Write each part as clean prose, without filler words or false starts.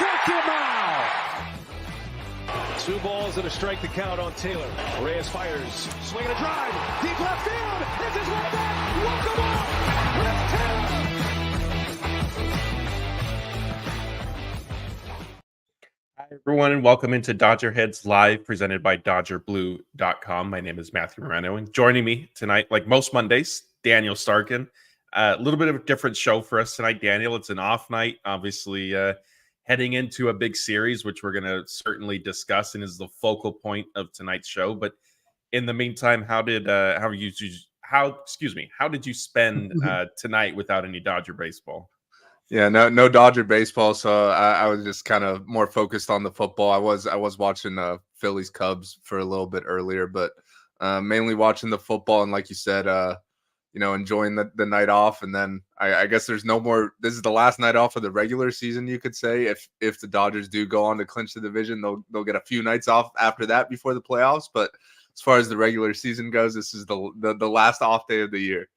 Struck him out. 2 balls and a strike to count on Taylor. Reyes fires, swinging a drive, deep left field. It's his way back. Welcome up. Left Taylor. Hi, everyone, and welcome into DodgerHeads Live, presented by DodgerBlue.com. My name is Matthew Moreno, and joining me tonight, like most Mondays, Daniel Starkand. A little bit of a different show for us tonight, Daniel. It's an off night, obviously, heading into a big series, which we're going to certainly discuss and is the focal point of tonight's show. But in the meantime, how did you spend tonight without any Dodger baseball? Yeah, no Dodger baseball, so I was just kind of more focused on the football. I was watching Phillies Cubs for a little bit earlier, but mainly watching the football and, like you said, enjoying the night off. And then I guess there's no more. This is the last night off of the regular season, you could say. If the Dodgers do go on to clinch the division, they'll get a few nights off after that before the playoffs. But as far as the regular season goes, this is the last off day of the year.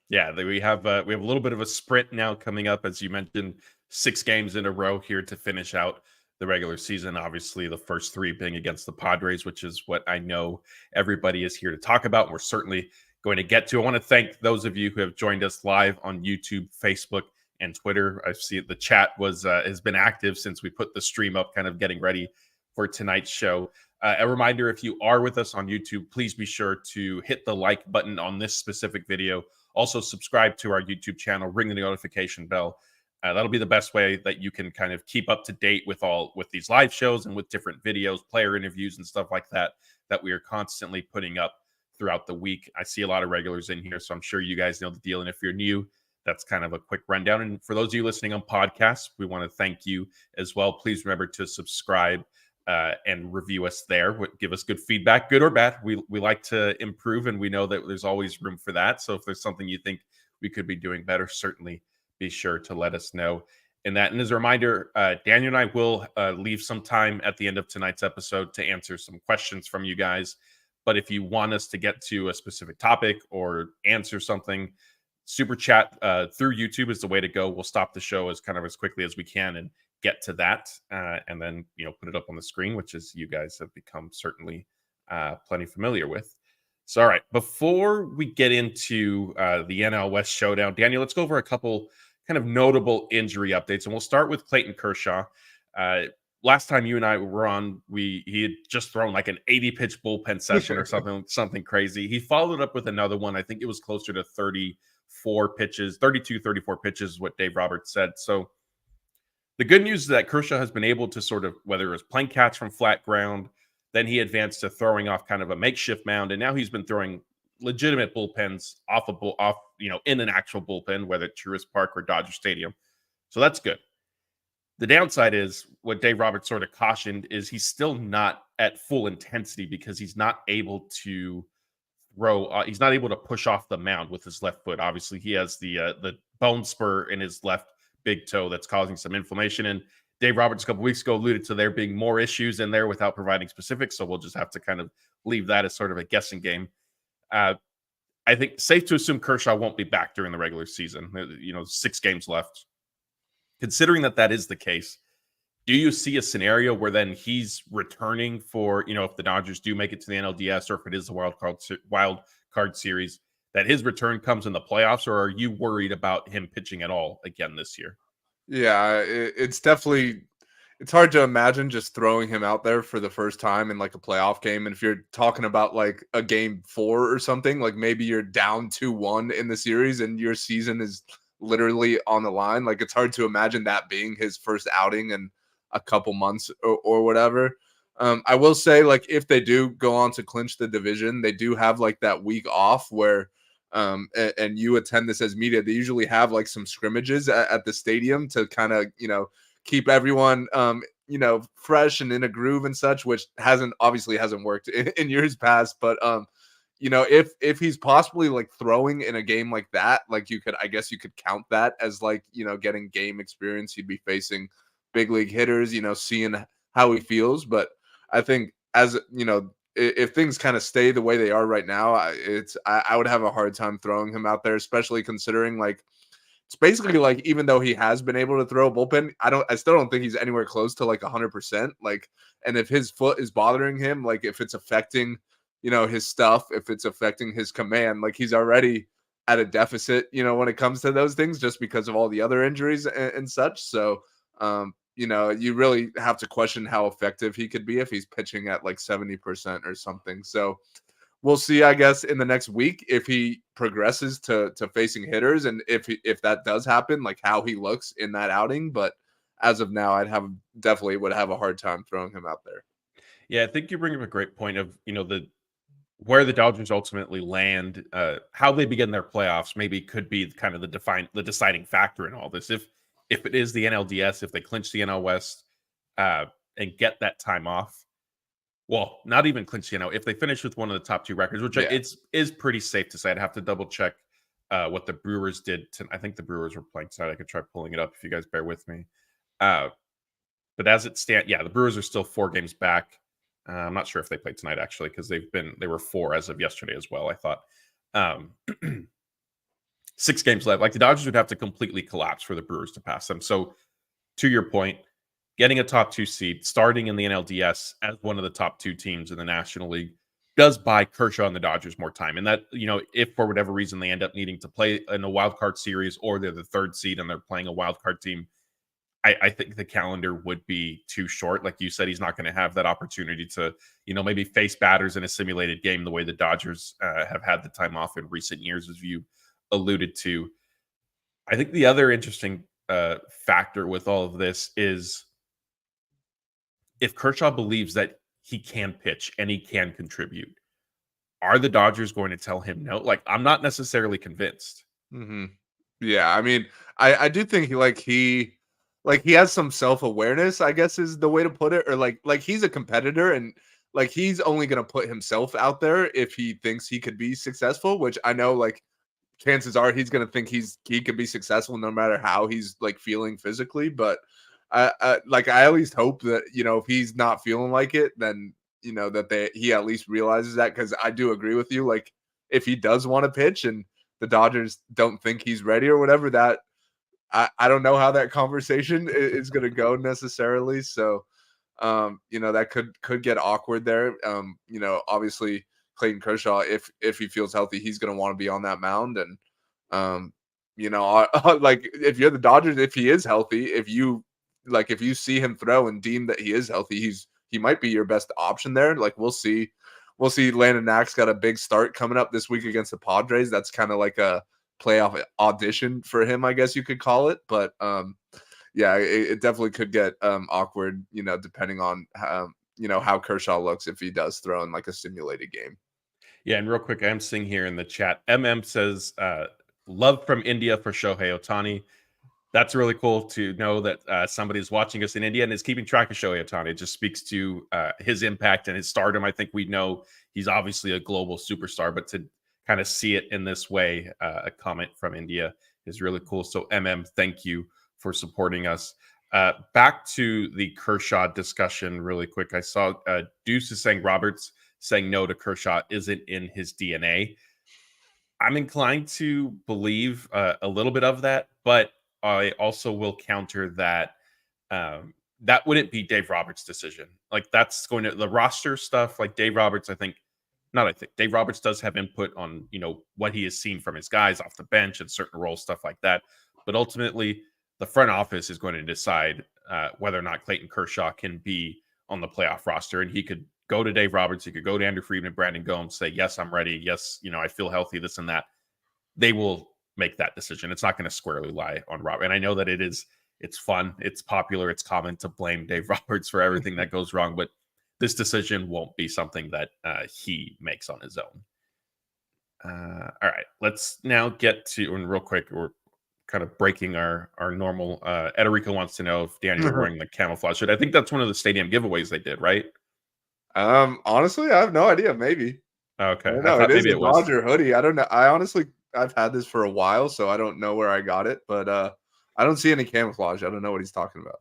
Yeah, we have a little bit of a sprint now coming up, as you mentioned, 6 games in a row here to finish out the regular season. Obviously, the first 3 being against the Padres, which is what I know everybody is here to talk about. We're certainly going to get to. I want to thank those of you who have joined us live on YouTube, Facebook, and Twitter. I see the chat has been active since we put the stream up, kind of getting ready for tonight's show. A reminder, if you are with us on YouTube, please be sure to hit the like button on this specific video. Also, subscribe to our YouTube channel, ring the notification bell. That'll be the best way that you can kind of keep up to date with these live shows and with different videos, player interviews, and stuff like that we are constantly putting up throughout the week. I see a lot of regulars in here, so I'm sure you guys know the deal. And if you're new, that's kind of a quick rundown. And for those of you listening on podcasts, we want to thank you as well. Please remember to subscribe and review us there. Give us good feedback, good or bad. We like to improve, and we know that there's always room for that. So if there's something you think we could be doing better, certainly be sure to let us know. And as a reminder, Daniel and I will leave some time at the end of tonight's episode to answer some questions from you guys. But if you want us to get to a specific topic or answer something, super chat through YouTube is the way to go. We'll stop the show as quickly as we can and get to that, and then put it up on the screen, which is you guys have become certainly plenty familiar with. So, all right, before we get into the NL West showdown, Daniel, let's go over a couple kind of notable injury updates, and we'll start with Clayton Kershaw. Last time you and I were on, he had just thrown like an 80-pitch bullpen session or something crazy. He followed up with another one. I think it was closer to 34 pitches, 32, 34 pitches is what Dave Roberts said. So the good news is that Kershaw has been able to sort of, whether it was playing catch from flat ground, then he advanced to throwing off kind of a makeshift mound, and now he's been throwing legitimate bullpens in an actual bullpen, whether it's Truist Park or Dodger Stadium. So that's good. The downside is what Dave Roberts sort of cautioned is he's still not at full intensity because he's not able to throw. He's not able to push off the mound with his left foot. Obviously, he has the bone spur in his left big toe that's causing some inflammation. And Dave Roberts a couple weeks ago alluded to there being more issues in there without providing specifics. So we'll just have to kind of leave that as sort of a guessing game. I think safe to assume Kershaw won't be back during the regular season. 6 games left. Considering that is the case, do you see a scenario where then he's returning for, if the Dodgers do make it to the NLDS or if it is the wild card series, that his return comes in the playoffs, or are you worried about him pitching at all again this year? Yeah, it's hard to imagine just throwing him out there for the first time in like a playoff game. And if you're talking about like a game 4 or something, like maybe you're down 2-1 in the series and your season is literally on the line. Like, it's hard to imagine that being his first outing in a couple months or whatever. I will say, like, if they do go on to clinch the division, they do have like that week off where and you attend this as media. They usually have like some scrimmages at the stadium to kind of, keep everyone, fresh and in a groove and such, which obviously hasn't worked in years past. But, if he's possibly like throwing in a game like that, like I guess you could count that as like, getting game experience. He'd be facing big league hitters, seeing how he feels. But I think if things kind of stay the way they are right now, I would have a hard time throwing him out there, especially considering like it's basically like, even though he has been able to throw a bullpen, I still don't think he's anywhere close to like 100%. Like, and if his foot is bothering him, like if it's affecting, his stuff, if it's affecting his command, like he's already at a deficit, when it comes to those things, just because of all the other injuries and such. So, you really have to question how effective he could be if he's pitching at like 70% or something. So we'll see, I guess, in the next week if he progresses to facing hitters, and if that does happen, like how he looks in that outing. But as of now, definitely would have a hard time throwing him out there. Yeah, I think you bring up a great point of where the Dodgers ultimately land, how they begin their playoffs maybe could be kind of the deciding factor in all this. If it is the NLDS, if they clinch the NL West and get that time off, well, not even clinch the NL, if they finish with one of the top 2 records, which is pretty safe to say. I'd have to double check what the Brewers did. I think the Brewers were playing tonight. I could try pulling it up if you guys bear with me. But as it stands, the Brewers are still 4 games back. I'm not sure if they played tonight, actually, because they were 4 as of yesterday as well, I thought. 6 games left. Like, the Dodgers would have to completely collapse for the Brewers to pass them. So, to your point, getting a top 2 seed, starting in the NLDS as one of the top 2 teams in the National League, does buy Kershaw and the Dodgers more time. And that, if for whatever reason they end up needing to play in a wild card series, or they're the 3rd seed and they're playing a wild card team, I think the calendar would be too short. Like you said, he's not going to have that opportunity to, maybe face batters in a simulated game the way the Dodgers have had the time off in recent years, as you alluded to. I think the other interesting factor with all of this is if Kershaw believes that he can pitch and he can contribute, are the Dodgers going to tell him no? Like, I'm not necessarily convinced. Mm-hmm. Yeah, I mean, I do think he has some self-awareness, I guess is the way to put it, or like he's a competitor, and like he's only going to put himself out there if he thinks he could be successful, which I know like chances are he's going to think he could be successful no matter how he's like feeling physically. But I at least hope that, if he's not feeling like it, then, that he at least realizes that, because I do agree with you. Like, if he does want to pitch and the Dodgers don't think he's ready or whatever, that I don't know how that conversation is going to go necessarily. So, that could get awkward there. Obviously Clayton Kershaw, if he feels healthy, he's going to want to be on that mound. And, like if you're the Dodgers, if he is healthy, if you see him throw and deem that he is healthy, he might be your best option there. Like, we'll see. Landon Knox got a big start coming up this week against the Padres. That's kind of like a playoff audition for him, I guess you could call it. But it definitely could get awkward, depending on how Kershaw looks if he does throw in like a simulated game. Yeah, and real quick, I am seeing here in the chat, says love from India for Shohei Ohtani. That's really cool to know that somebody is watching us in India and is keeping track of Shohei Ohtani. It just speaks to his impact and his stardom. I think we know he's obviously a global superstar, but to kind of see it in this way, a comment from India is really cool. So, thank you for supporting us. Back to the Kershaw discussion really quick. I saw Deuce is saying Roberts saying no to Kershaw isn't in his DNA. I'm inclined to believe a little bit of that, but I also will counter that that wouldn't be Dave Roberts' decision. Like, that's going to the roster stuff. Like, Dave Roberts, Dave Roberts does have input on, what he has seen from his guys off the bench and certain roles, stuff like that. But ultimately, the front office is going to decide whether or not Clayton Kershaw can be on the playoff roster. And he could go to Dave Roberts. He could go to Andrew Friedman, Brandon Gomes, say, yes, I'm ready. Yes, I feel healthy, this and that. They will make that decision. It's not going to squarely lie on Robert. And I know that it's fun, it's popular, it's common to blame Dave Roberts for everything that goes wrong, but this decision won't be something that he makes on his own. All right, let's now get to, and real quick, we're kind of breaking our normal. Ederico wants to know if Daniel wearing the camouflage hood. I think that's one of the stadium giveaways they did, right? Honestly, I have no idea. Maybe. Okay. I thought maybe it was a Dodger hoodie. I don't know. I've had this for a while, so I don't know where I got it, but I don't see any camouflage. I don't know what he's talking about.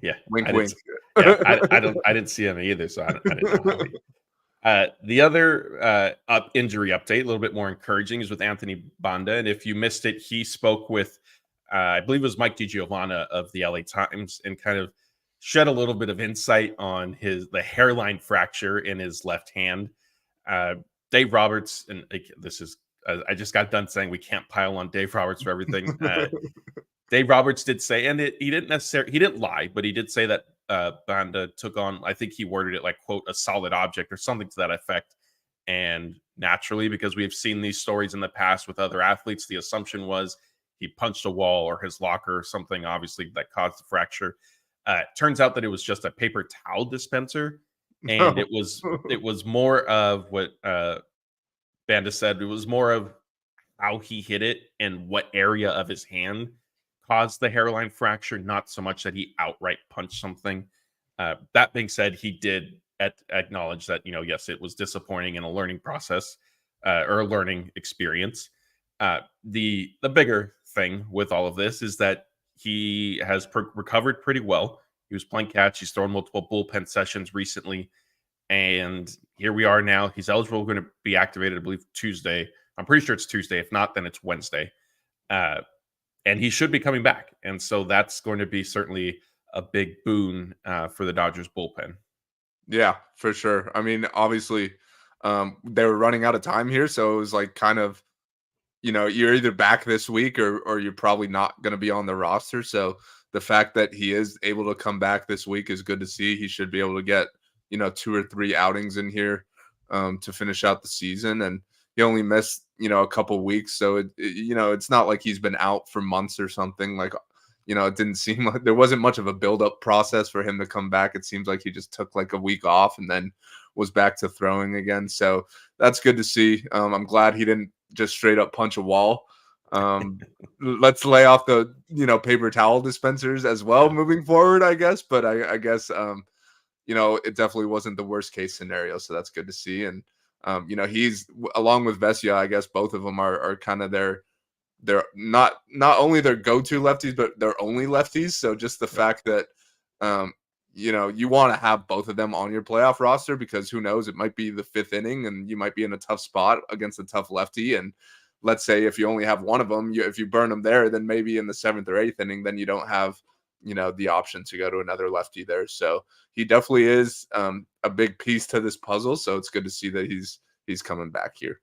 Yeah. Wink, wink. I didn't see him either, so I didn't know. The other injury update, a little bit more encouraging, is with Anthony Banda. And if you missed it, he spoke with I believe it was Mike DiGiovanna of the LA Times, and kind of shed a little bit of insight on the hairline fracture in his left hand. Dave Roberts, and this is I just got done saying we can't pile on Dave Roberts for everything. Dave Roberts did say, and he didn't lie, but he did say that Banda took on, I think he worded it like, quote, a solid object or something to that effect. And naturally, because we've seen these stories in the past with other athletes, the assumption was he punched a wall or his locker or something, obviously, that caused the fracture. Turns out that it was just a paper towel dispenser. And it was more of what Banda said. It was more of how he hit it and what area of his hand caused the hairline fracture, not so much that he outright punched something. That being said, he did acknowledge that, yes, it was disappointing in a learning process or a learning experience. The bigger thing with all of this is that he has recovered pretty well. He was playing catch. He's thrown multiple bullpen sessions recently. And here we are now. He's eligible, going to be activated, I believe, Tuesday. I'm pretty sure it's Tuesday. If not, then it's Wednesday. And he should be coming back. And so that's going to be certainly a big boon for the Dodgers bullpen. Yeah, for sure. I mean, obviously, they were running out of time here. So it was like kind of, you're either back this week or you're probably not going to be on the roster. So the fact that he is able to come back this week is good to see. He should be able to get, 2 or 3 outings in here to finish out the season. And he only missed, a couple weeks. So, it's not like he's been out for months or something. Like, it didn't seem like there wasn't much of a build-up process for him to come back. It seems like he just took like a week off and then was back to throwing again. So that's good to see. I'm glad he didn't just straight up punch a wall. Let's lay off the, paper towel dispensers as well moving forward, I guess. But I guess, it definitely wasn't the worst case scenario. So that's good to see. And, he's along with Vesia, I guess both of them are kind of they're not only their go-to lefties, but they're only lefties. So just the fact that, you want to have both of them on your playoff roster, because who knows, it might be the 5th inning and you might be in a tough spot against a tough lefty. And let's say if you only have one of them, if you burn them there, then maybe in the 7th or 8th inning, then you don't have, the option to go to another lefty there. So he definitely is a big piece to this puzzle. So it's good to see that he's coming back here.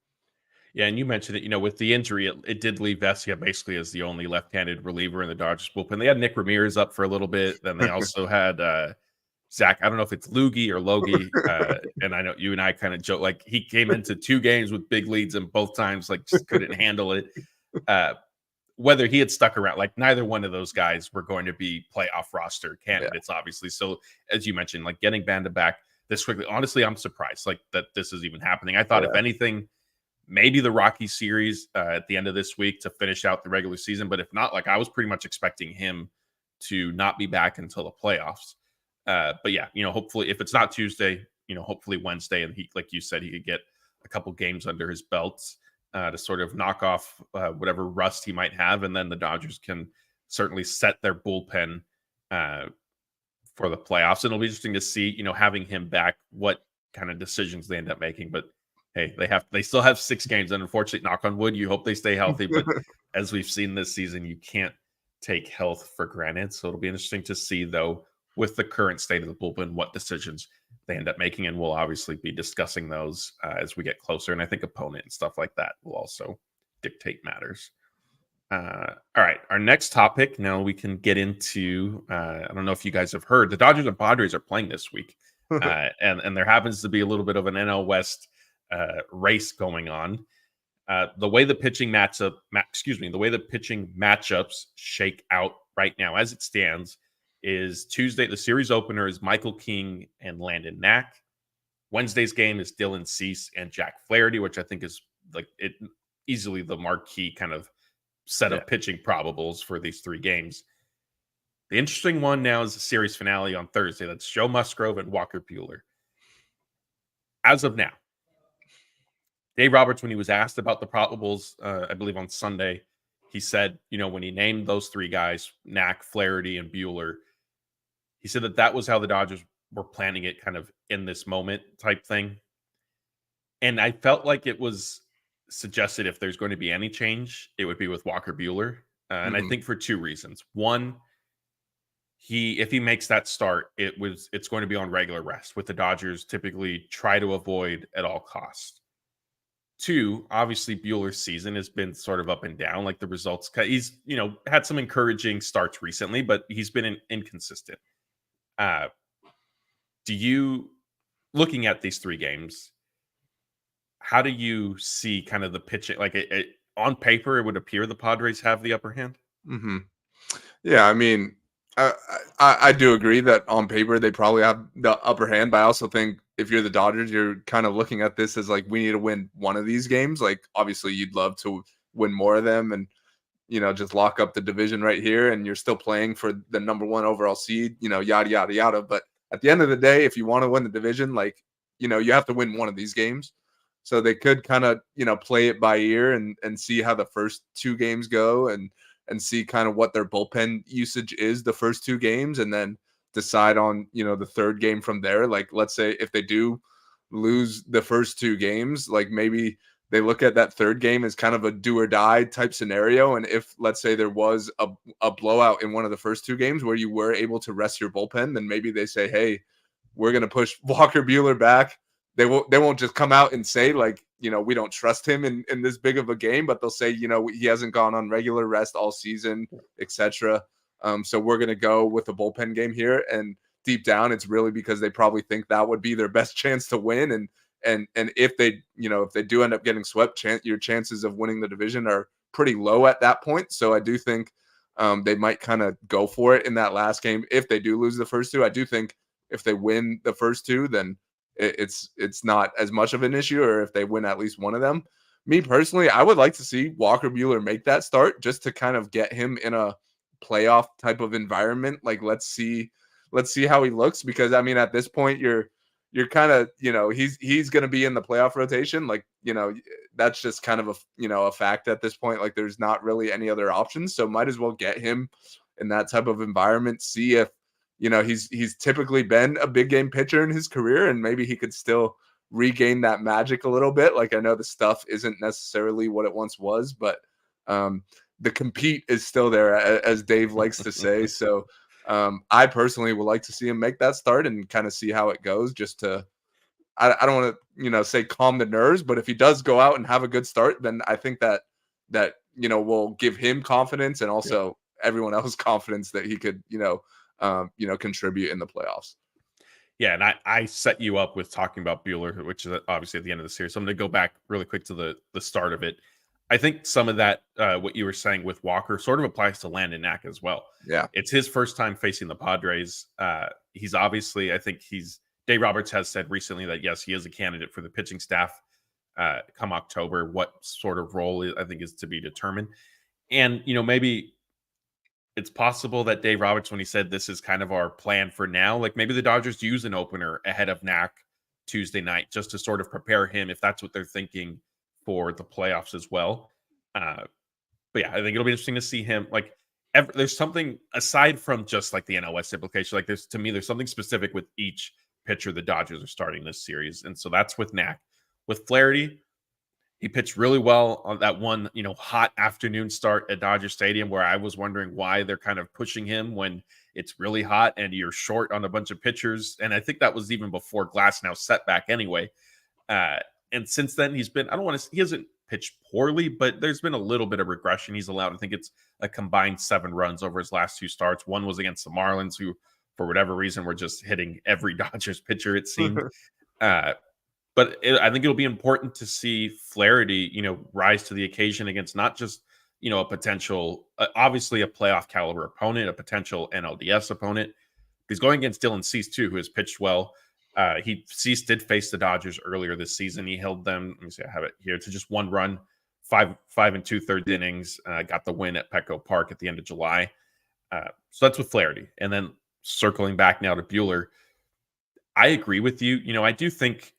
Yeah, and you mentioned it, with the injury, it did leave Vesia basically as the only left-handed reliever in the Dodgers bullpen. They had Nick Ramirez up for a little bit. Then they also had Zach, I don't know if it's Loogie or Logie. And I know you and I kind of joke, like he came into 2 games with big leads and both times like just couldn't handle it. Whether he had stuck around, like neither one of those guys were going to be playoff roster candidates, obviously. So as you mentioned, like getting Banda back this quickly, honestly, I'm surprised like that this is even happening. I thought if anything, maybe the Rocky series at the end of this week to finish out the regular season. But if not, like I was pretty much expecting him to not be back until the playoffs. But yeah, hopefully if it's not Tuesday, hopefully Wednesday. And he, like you said, he could get a couple games under his belts to sort of knock off whatever rust he might have. And then the Dodgers can certainly set their bullpen for the playoffs. And it'll be interesting to see, having him back, what kind of decisions they end up making. But hey, they still have 6 games. And unfortunately, knock on wood, you hope they stay healthy. But as we've seen this season, you can't take health for granted. So it'll be interesting to see, though, with the current state of the bullpen, what decisions they end up making. And we'll obviously be discussing those as we get closer. And I think opponent and stuff like that will also dictate matters. All right, our next topic. Now we can get into, I don't know if you guys have heard, the Dodgers and Padres are playing this week. And there happens to be a little bit of an NL West race going on. The way the pitching matchups shake out right now as it stands is Tuesday. The series opener is Michael King and Landon Knack. Wednesday's game is Dylan Cease and Jack Flaherty, which I think is like it easily the marquee kind of set of pitching probables for these 3 games. The interesting one now is the series finale on Thursday. That's Joe Musgrove and Walker Buehler. As of now, Dave Roberts, when he was asked about the probables, I believe on Sunday, he said, when he named those 3 guys, Knack, Flaherty, and Buehler, he said that was how the Dodgers were planning it kind of in this moment type thing. And I felt like it was suggested if there's going to be any change, it would be with Walker Buehler. And I think for two reasons. One, if he makes that start, it's going to be on regular rest, with the Dodgers typically try to avoid at all costs. Two, obviously Buehler's season has been sort of up and down, like the results. He's had some encouraging starts recently, but he's been inconsistent. Looking at these three games, how do you see kind of the pitching? Like on paper, it would appear the Padres have the upper hand. Yeah, I mean, I do agree that on paper they probably have the upper hand, but I also think if you're the Dodgers, you're kind of looking at this as like, we need to win one of these games. Like, obviously, you'd love to win more of them and just lock up the division right here, and you're still playing for the number one overall seed. Yada yada yada. But at the end of the day, if you want to win the division, like you have to win one of these games. So they could kind of play it by ear and see how the first two games go and see kind of what their bullpen usage is the first two games, and then decide on, the third game from there. Like, let's say if they do lose the first two games, like maybe they look at that third game as kind of a do or die type scenario. And if, let's say, there was a blowout in one of the first two games where you were able to rest your bullpen, then maybe they say, hey, we're going to push Walker Buehler back. They won't just come out and say, like, we don't trust him in this big of a game, but they'll say, he hasn't gone on regular rest all season, etc. So we're going to go with a bullpen game here. And deep down, it's really because they probably think that would be their best chance to win. And if they, if they do end up getting swept, your chances of winning the division are pretty low at that point. So I do think they might kind of go for it in that last game. If they do lose the first two, I do think if they win the first two, then it's not as much of an issue, or if they win at least one of them. Me personally, I would like to see Walker Buehler make that start just to kind of get him in a playoff type of environment. Like, let's see how he looks, because I mean, at this point, you're kind of, he's going to be in the playoff rotation. Like, that's just kind of a fact at this point. Like, there's not really any other options. So might as well get him in that type of environment. See if, he's typically been a big game pitcher in his career, and maybe he could still regain that magic a little bit. Like, I know the stuff isn't necessarily what it once was, but the compete is still there, as Dave likes to say. So I personally would like to see him make that start and kind of see how it goes, just to, I don't want to, say calm the nerves, but if he does go out and have a good start, then I think that will give him confidence, and also everyone else confidence that he could, contribute in the playoffs. Yeah, and I set you up with talking about Buehler, which is obviously at the end of the series. So I'm going to go back really quick to the start of it. I think some of that, what you were saying with Walker, sort of applies to Landon Knack as well. Yeah. It's his first time facing the Padres. He's obviously, Dave Roberts has said recently that, yes, he is a candidate for the pitching staff come October. What sort of role I think is to be determined. And, maybe it's possible that Dave Roberts, when he said this is kind of our plan for now, like maybe the Dodgers use an opener ahead of Knack Tuesday night just to sort of prepare him, if that's what they're thinking for the playoffs as well. But yeah, I think it'll be interesting to see him. Like, there's something aside from just like the NL West implication. Like, there's something specific with each pitcher the Dodgers are starting this series, and so that's with Knack. With Flaherty, he pitched really well on that one, hot afternoon start at Dodger Stadium, where I was wondering why they're kind of pushing him when it's really hot and you're short on a bunch of pitchers. And I think that was even before Glasnow's setback anyway. And since then, he hasn't pitched poorly, but there's been a little bit of regression. He's allowed, I think it's a combined 7 runs over his last 2 starts. One was against the Marlins, who, for whatever reason, were just hitting every Dodgers pitcher, it seemed. But I think it'll be important to see Flaherty, rise to the occasion against not just, a potential, obviously a playoff caliber opponent, a potential NLDS opponent. He's going against Dylan Cease, too, who has pitched well. Cease did face the Dodgers earlier this season. He held them, let me see, I have it here, to just 1 run, 5 2/3 innings, got the win at Petco Park at the end of July. So that's with Flaherty. And then circling back now to Buehler, I agree with you. I do think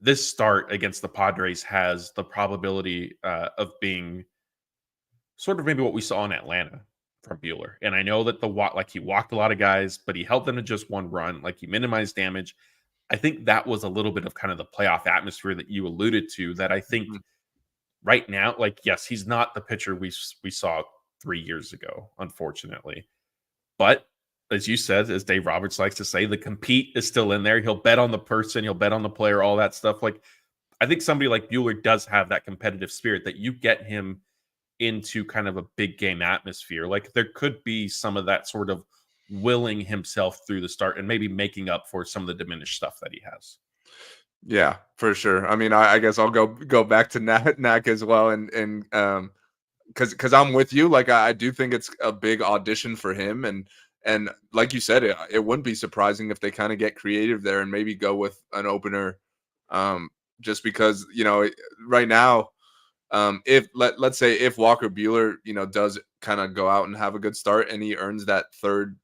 this start against the Padres has the probability of being sort of maybe what we saw in Atlanta from Buehler. And I know that he walked a lot of guys, but he held them to just 1 run. Like, he minimized damage. I think that was a little bit of kind of the playoff atmosphere that you alluded to, that I think right now, like, yes, he's not the pitcher we saw 3 years ago, unfortunately. But as you said, as Dave Roberts likes to say, the compete is still in there. He'll bet on the person, he'll bet on the player, all that stuff. Like, I think somebody like Buehler does have that competitive spirit that you get him into kind of a big game atmosphere. Like, there could be some of that sort of willing himself through the start and maybe making up for some of the diminished stuff that he has. Yeah, for sure. I mean, I guess I'll go back to Knack as well, and because I'm with you. Like, I do think it's a big audition for him, and like you said, it wouldn't be surprising if they kind of get creative there and maybe go with an opener, just because right now, if let's say if Walker Buehler does kind of go out and have a good start and he earns that third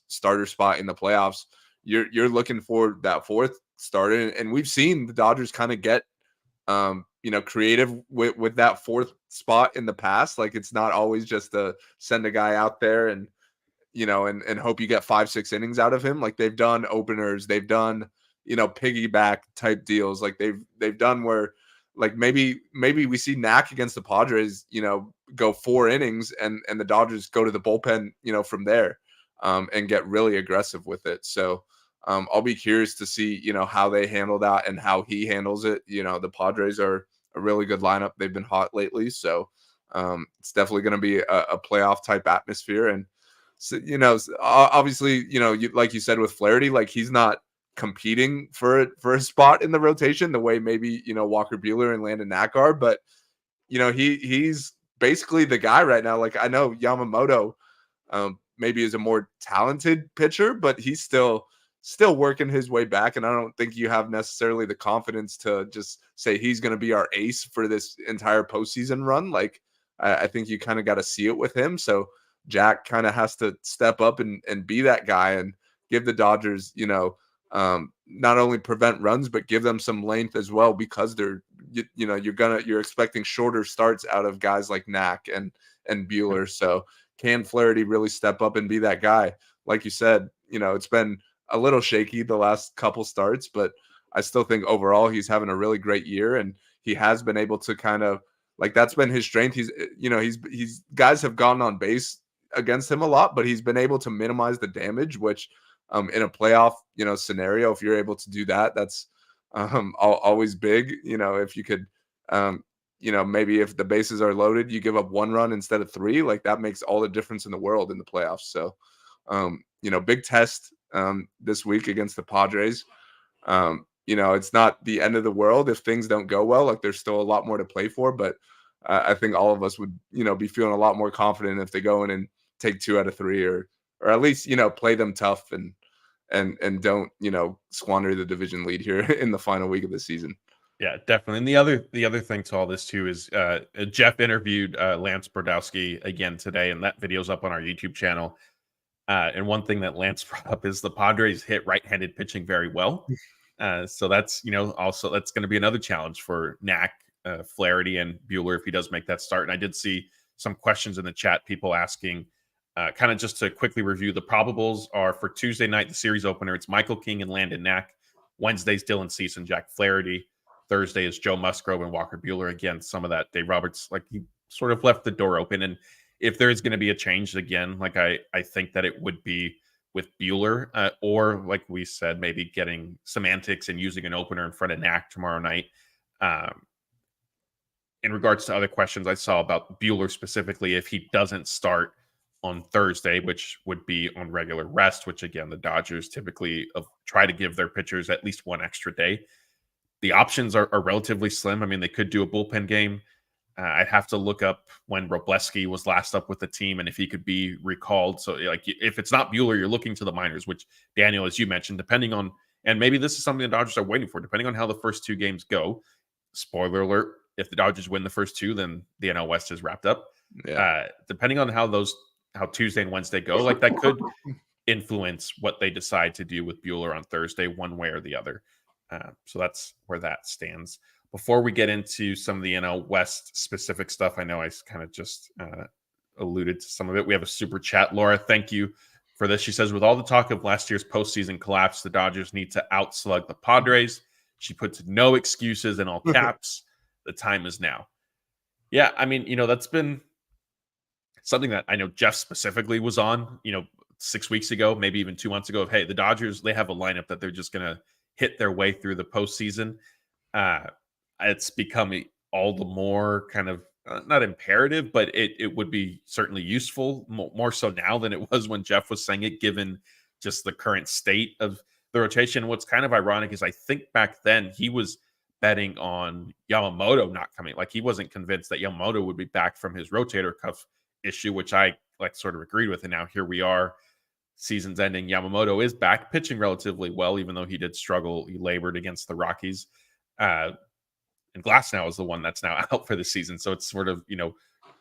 starter spot in the playoffs, you're looking for that fourth starter, and we've seen the Dodgers kind of get creative with that fourth spot in the past. Like, it's not always just to send a guy out there and and hope you get 5-6 innings out of him. Like, they've done openers, they've done piggyback type deals. Like, they've done where, like, maybe we see Knack against the Padres go 4 innings and the Dodgers go to the bullpen from there, and get really aggressive with it. So I'll be curious to see how they handle that and how he handles it. The Padres are a really good lineup, they've been hot lately, so it's definitely going to be a playoff type atmosphere. And so, obviously, like you said with Flaherty, like, he's not competing for a spot in the rotation the way maybe Walker Buehler and Landon Knack are, but he's basically the guy right now. Like, I know Yamamoto maybe is a more talented pitcher, but he's still working his way back, and I don't think you have necessarily the confidence to just say he's going to be our ace for this entire postseason run. Like, I think you kind of got to see it with him. So Jack kind of has to step up and be that guy and give the Dodgers, not only prevent runs, but give them some length as well, because they're, you're expecting shorter starts out of guys like Knack and Buehler. So can Flaherty really step up and be that guy? Like you said, it's been a little shaky the last couple starts, but I still think overall he's having a really great year, and he has been able to kind of, like, that's been his strength. He's guys have gone on base against him a lot, but he's been able to minimize the damage, which in a playoff scenario, if you're able to do that, that's always big. If you could maybe if the bases are loaded, you give up 1 run instead of 3, like, that makes all the difference in the world in the playoffs. So big test this week against the Padres. It's not the end of the world if things don't go well. Like, there's still a lot more to play for, but I think all of us would be feeling a lot more confident if they go in and take 2 out of 3, or at least play them tough and don't squander the division lead here in the final week of the season. Yeah, definitely. And the other thing to all this too is Jeff interviewed Lance Brodowski again today, and that video's up on our YouTube channel. And one thing that Lance brought up is the Padres hit right-handed pitching very well. So that's also that's going to be another challenge for Knack, Flaherty, and Buehler if he does make that start. And I did see some questions in the chat, people asking, kind of just to quickly review, the probables are for Tuesday night, the series opener, it's Michael King and Landon Knack. Wednesday's Dylan Cease and Jack Flaherty. Thursday is Joe Musgrove and Walker Buehler. Again, some of that Dave Roberts, like, he sort of left the door open. And if there is going to be a change again, like, I think that it would be with Buehler, or like we said, maybe getting semantics and using an opener in front of Knack tomorrow night. In regards to other questions I saw about Buehler specifically, if he doesn't start on Thursday, which would be on regular rest, which again, the Dodgers typically try to give their pitchers at least 1 extra day. The options are relatively slim. I mean, they could do a bullpen game. I'd have to look up when Robleski was last up with the team and if he could be recalled. So, like, if it's not Buehler, you're looking to the minors, which, Daniel, as you mentioned, depending on, and maybe this is something the Dodgers are waiting for, depending on how the first 2 games go. Spoiler alert, if the Dodgers win the first 2, then the NL West is wrapped up. Yeah. Depending on how Tuesday and Wednesday go, like, that could influence what they decide to do with Buehler on Thursday, one way or the other. So that's where that stands. Before we get into some of the NL West specific stuff, I know I kind of just alluded to some of it. We have a super chat. Laura, thank you for this. She says, with all the talk of last year's postseason collapse, the Dodgers need to outslug the Padres. She puts no excuses in all caps. The time is now. Yeah, I mean, that's been something that I know Jeff specifically was on, 6 weeks ago, maybe even 2 months ago. Of hey, the Dodgers, they have a lineup that they're just gonna hit their way through the postseason. Uh, it's becoming all the more kind of not imperative, but it would be certainly useful more so now than it was when Jeff was saying it, given just the current state of the rotation. What's kind of ironic is I think back then he was betting on Yamamoto not coming. Like he wasn't convinced that Yamamoto would be back from his rotator cuff issue, which I like sort of agreed with. And now here we are, season's ending. Yamamoto is back pitching relatively well, even though he did struggle. He labored against the Rockies. And Glass now is the one that's now out for the season. So it's sort of,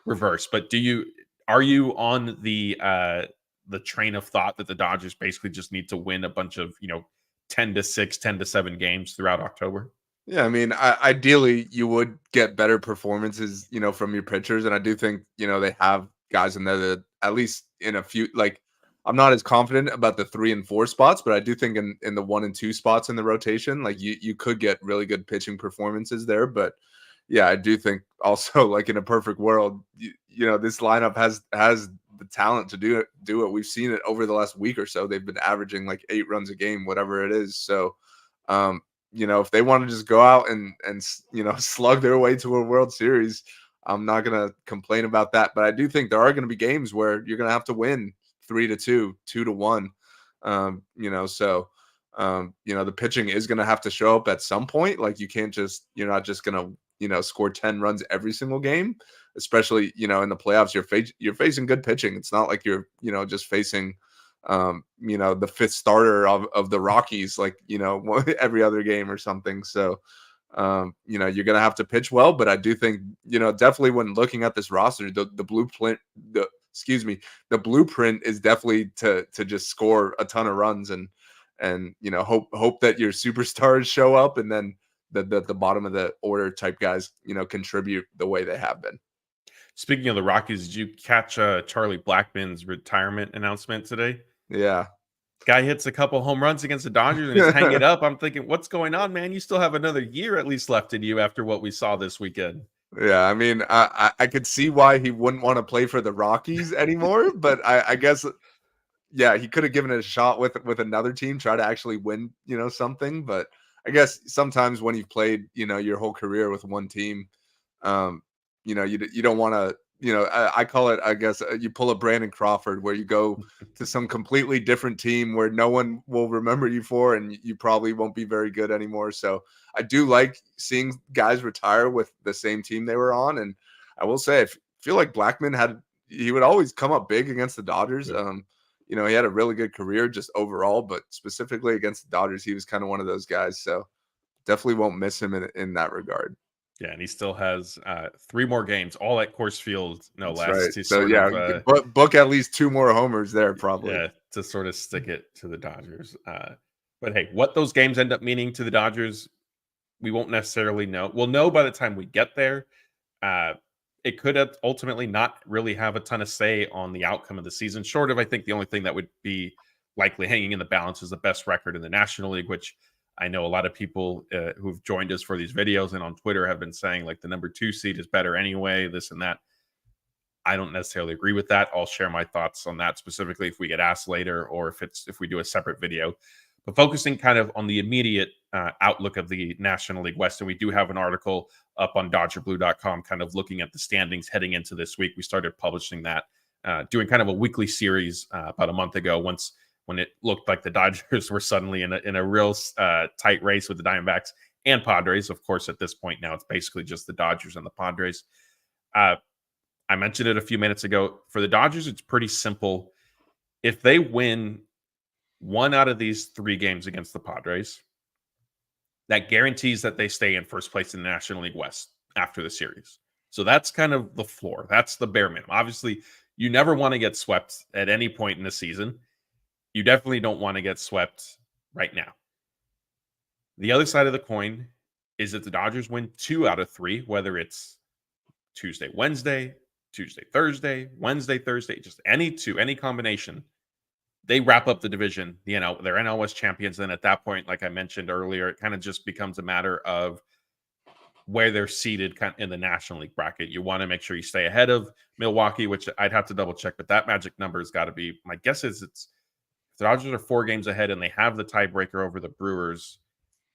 reverse. But are you on the train of thought that the Dodgers basically just need to win a bunch of, 10-6, 10-7 games throughout October? Yeah, I mean, ideally, you would get better performances, from your pitchers, and I do think, they have guys in there that at least in a few, like, I'm not as confident about the 3 and 4 spots, but I do think in the 1 and 2 spots in the rotation, like you could get really good pitching performances there. But yeah, I do think also, like in a perfect world, this lineup has the talent to do it. We've seen it over the last week or so. They've been averaging like 8 runs a game, whatever it is. So, if they want to just go out and slug their way to a World Series, I'm not gonna complain about that. But I do think there are going to be games where you're going to have to win 3-2, 2-1. The pitching is going to have to show up at some point. Like you're not just going to score 10 runs every single game, especially in the playoffs. You're facing good pitching. It's not like you're just facing the 5th starter of the Rockies, like, every other game or something. So, you're going to have to pitch well, but I do think, definitely when looking at this roster, the blueprint, the blueprint is definitely to just score a ton of runs and hope that your superstars show up, and then the bottom of the order type guys, contribute the way they have been. Speaking of the Rockies, did you catch Charlie Blackmon's retirement announcement today? Yeah. Guy hits a couple home runs against the Dodgers and he's hanging up. I'm thinking, what's going on, man? You still have another year at least left in you after what we saw this weekend. Yeah, I mean, I could see why he wouldn't want to play for the Rockies anymore, but I guess, yeah, he could have given it a shot with another team, try to actually win, something. But I guess sometimes when you've played, your whole career with one team, you don't want to, I call it, I guess, you pull a Brandon Crawford where you go to some completely different team where no one will remember you for, and you probably won't be very good anymore. So I do like seeing guys retire with the same team they were on. And I will say, I feel like Blackmon he would always come up big against the Dodgers. Yeah. He had a really good career just overall, but specifically against the Dodgers, he was kind of one of those guys. So definitely won't miss him in that regard. Yeah, and he still has 3 more games, all at Coors Field, no That's less. right. To So sort yeah, of, book at least 2 more homers there, probably. yeah, to sort of stick it to the Dodgers. But hey, what those games end up meaning to the Dodgers, we won't necessarily know. We'll know by the time we get there. It could have ultimately not really have a ton of say on the outcome of the season. Short of, I think the only thing that would be likely hanging in the balance is the best record in the National League, which I know a lot of people who've joined us for these videos and on Twitter have been saying like the number 2 seed is better anyway, this and that. I don't necessarily agree with that. I'll share my thoughts on that specifically if we get asked later, or if we do a separate video. But focusing kind of on the immediate outlook of the National League West, and we do have an article up on DodgerBlue.com kind of looking at the standings heading into this week. We started publishing that, doing kind of a weekly series about a month ago, when it looked like the Dodgers were suddenly in a real tight race with the Diamondbacks and Padres. Of course, at this point now, it's basically just the Dodgers and the Padres. I mentioned it a few minutes ago. For the Dodgers, it's pretty simple. If they win 1 out of these 3 games against the Padres, that guarantees that they stay in first place in the National League West after the series. So that's kind of the floor. That's the bare minimum. Obviously, you never want to get swept at any point in the season. You definitely don't want to get swept right now. The other side of the coin is that the Dodgers win 2 out of 3, whether it's Tuesday, Wednesday, Tuesday, Thursday, Wednesday, Thursday, just any combination. They wrap up the division. They're NL West champions. Then at that point, like I mentioned earlier, it kind of just becomes a matter of where they're seated kind of in the National League bracket. You want to make sure you stay ahead of Milwaukee, which I'd have to double check, but that magic number has got to be, my guess is it's, the Dodgers are 4 games ahead and they have the tiebreaker over the Brewers.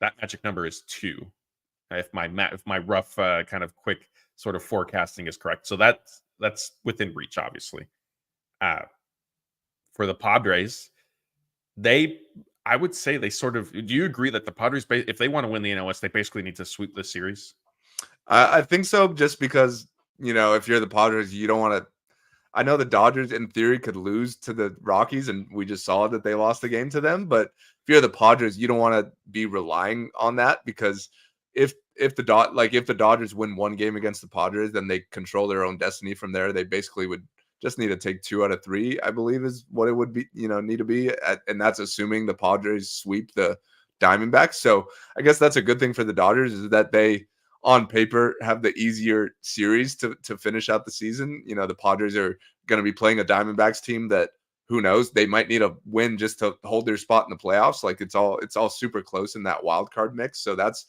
That magic number is 2. If my rough kind of quick sort of forecasting is correct. So that's within reach, obviously. For the Padres, I would say they sort of, do you agree that the Padres, if they want to win the NL West, they basically need to sweep this series? I think so, just because, if you're the Padres, you don't want to. I know the Dodgers, in theory, could lose to the Rockies, and we just saw that they lost the game to them. But if you're the Padres, you don't want to be relying on that, because if the Dodgers win one game against the Padres, then they control their own destiny from there. They basically would just need to take 2 out of 3, I believe, is what it would be, need to be, and that's assuming the Padres sweep the Diamondbacks. So I guess that's a good thing for the Dodgers, is that they, on paper, have the easier series to finish out the season. The Padres are going to be playing a Diamondbacks team that, who knows, they might need a win just to hold their spot in the playoffs. Like, it's all super close in that wild card mix. So that's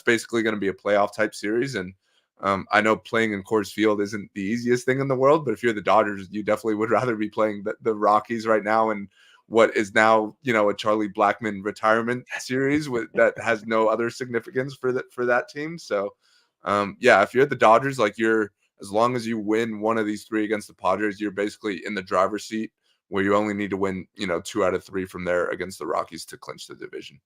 basically going to be a playoff type series. And I know playing in Coors Field isn't the easiest thing in the world, but if you're the Dodgers, you definitely would rather be playing the Rockies right now, and what is now, a Charlie Blackmon retirement series that has no other significance for that team. So, if you're the Dodgers, as long as you win one of these 3 against the Padres, you're basically in the driver's seat, where you only need to win, 2 out of 3 from there against the Rockies to clinch the division.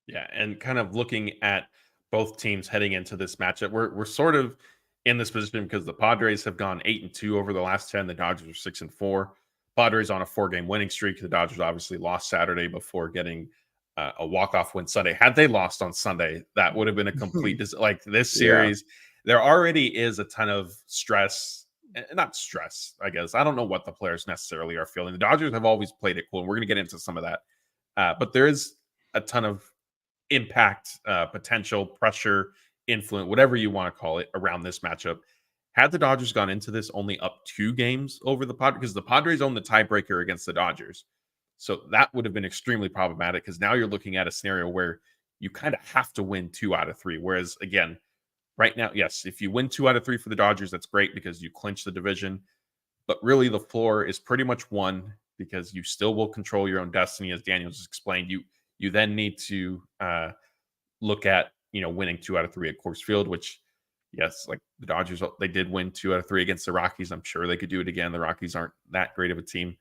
Yeah, and kind of looking at both teams heading into this matchup, we're sort of in this position because the Padres have gone 8-2 over the last 10. The Dodgers are 6-4. Padres on a 4-game winning streak. The Dodgers obviously lost Saturday before getting a walk-off win Sunday. Had they lost on Sunday, that would have been a complete like this series. Yeah. There already is a ton of stress, not stress, I guess. I don't know what the players necessarily are feeling. The Dodgers have always played it cool, and we're going to get into some of that. But there is a ton of impact, potential, pressure, influence, whatever you want to call it, around this matchup. Had the Dodgers gone into this only up 2 games over the Padres, because the Padres own the tiebreaker against the Dodgers. So that would have been extremely problematic, because now you're looking at a scenario where you kind of have to win 2 out of 3. Whereas, again, right now, yes, if you win 2 out of 3 for the Dodgers, that's great because you clinch the division. But really, the floor is pretty much won, because you still will control your own destiny, as Daniel just explained. You then need to look at, winning 2 out of 3 at Coors Field, which, yes, like the Dodgers, they did win 2 out of 3 against the Rockies. I'm sure they could do it again. The Rockies aren't that great of a team.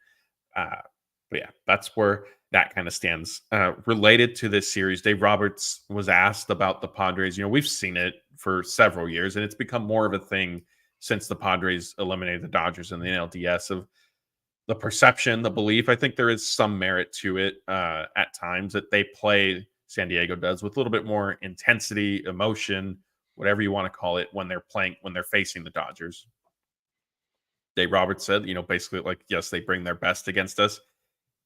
But yeah, that's where that kind of stands. Related to this series, Dave Roberts was asked about the Padres. We've seen it for several years, and it's become more of a thing since the Padres eliminated the Dodgers in the NLDS, of the perception, the belief. I think there is some merit to it at times, that they play, San Diego does, with a little bit more intensity, emotion, whatever you want to call it, when they're facing the Dodgers. Dave Roberts said, basically, like, yes, they bring their best against us.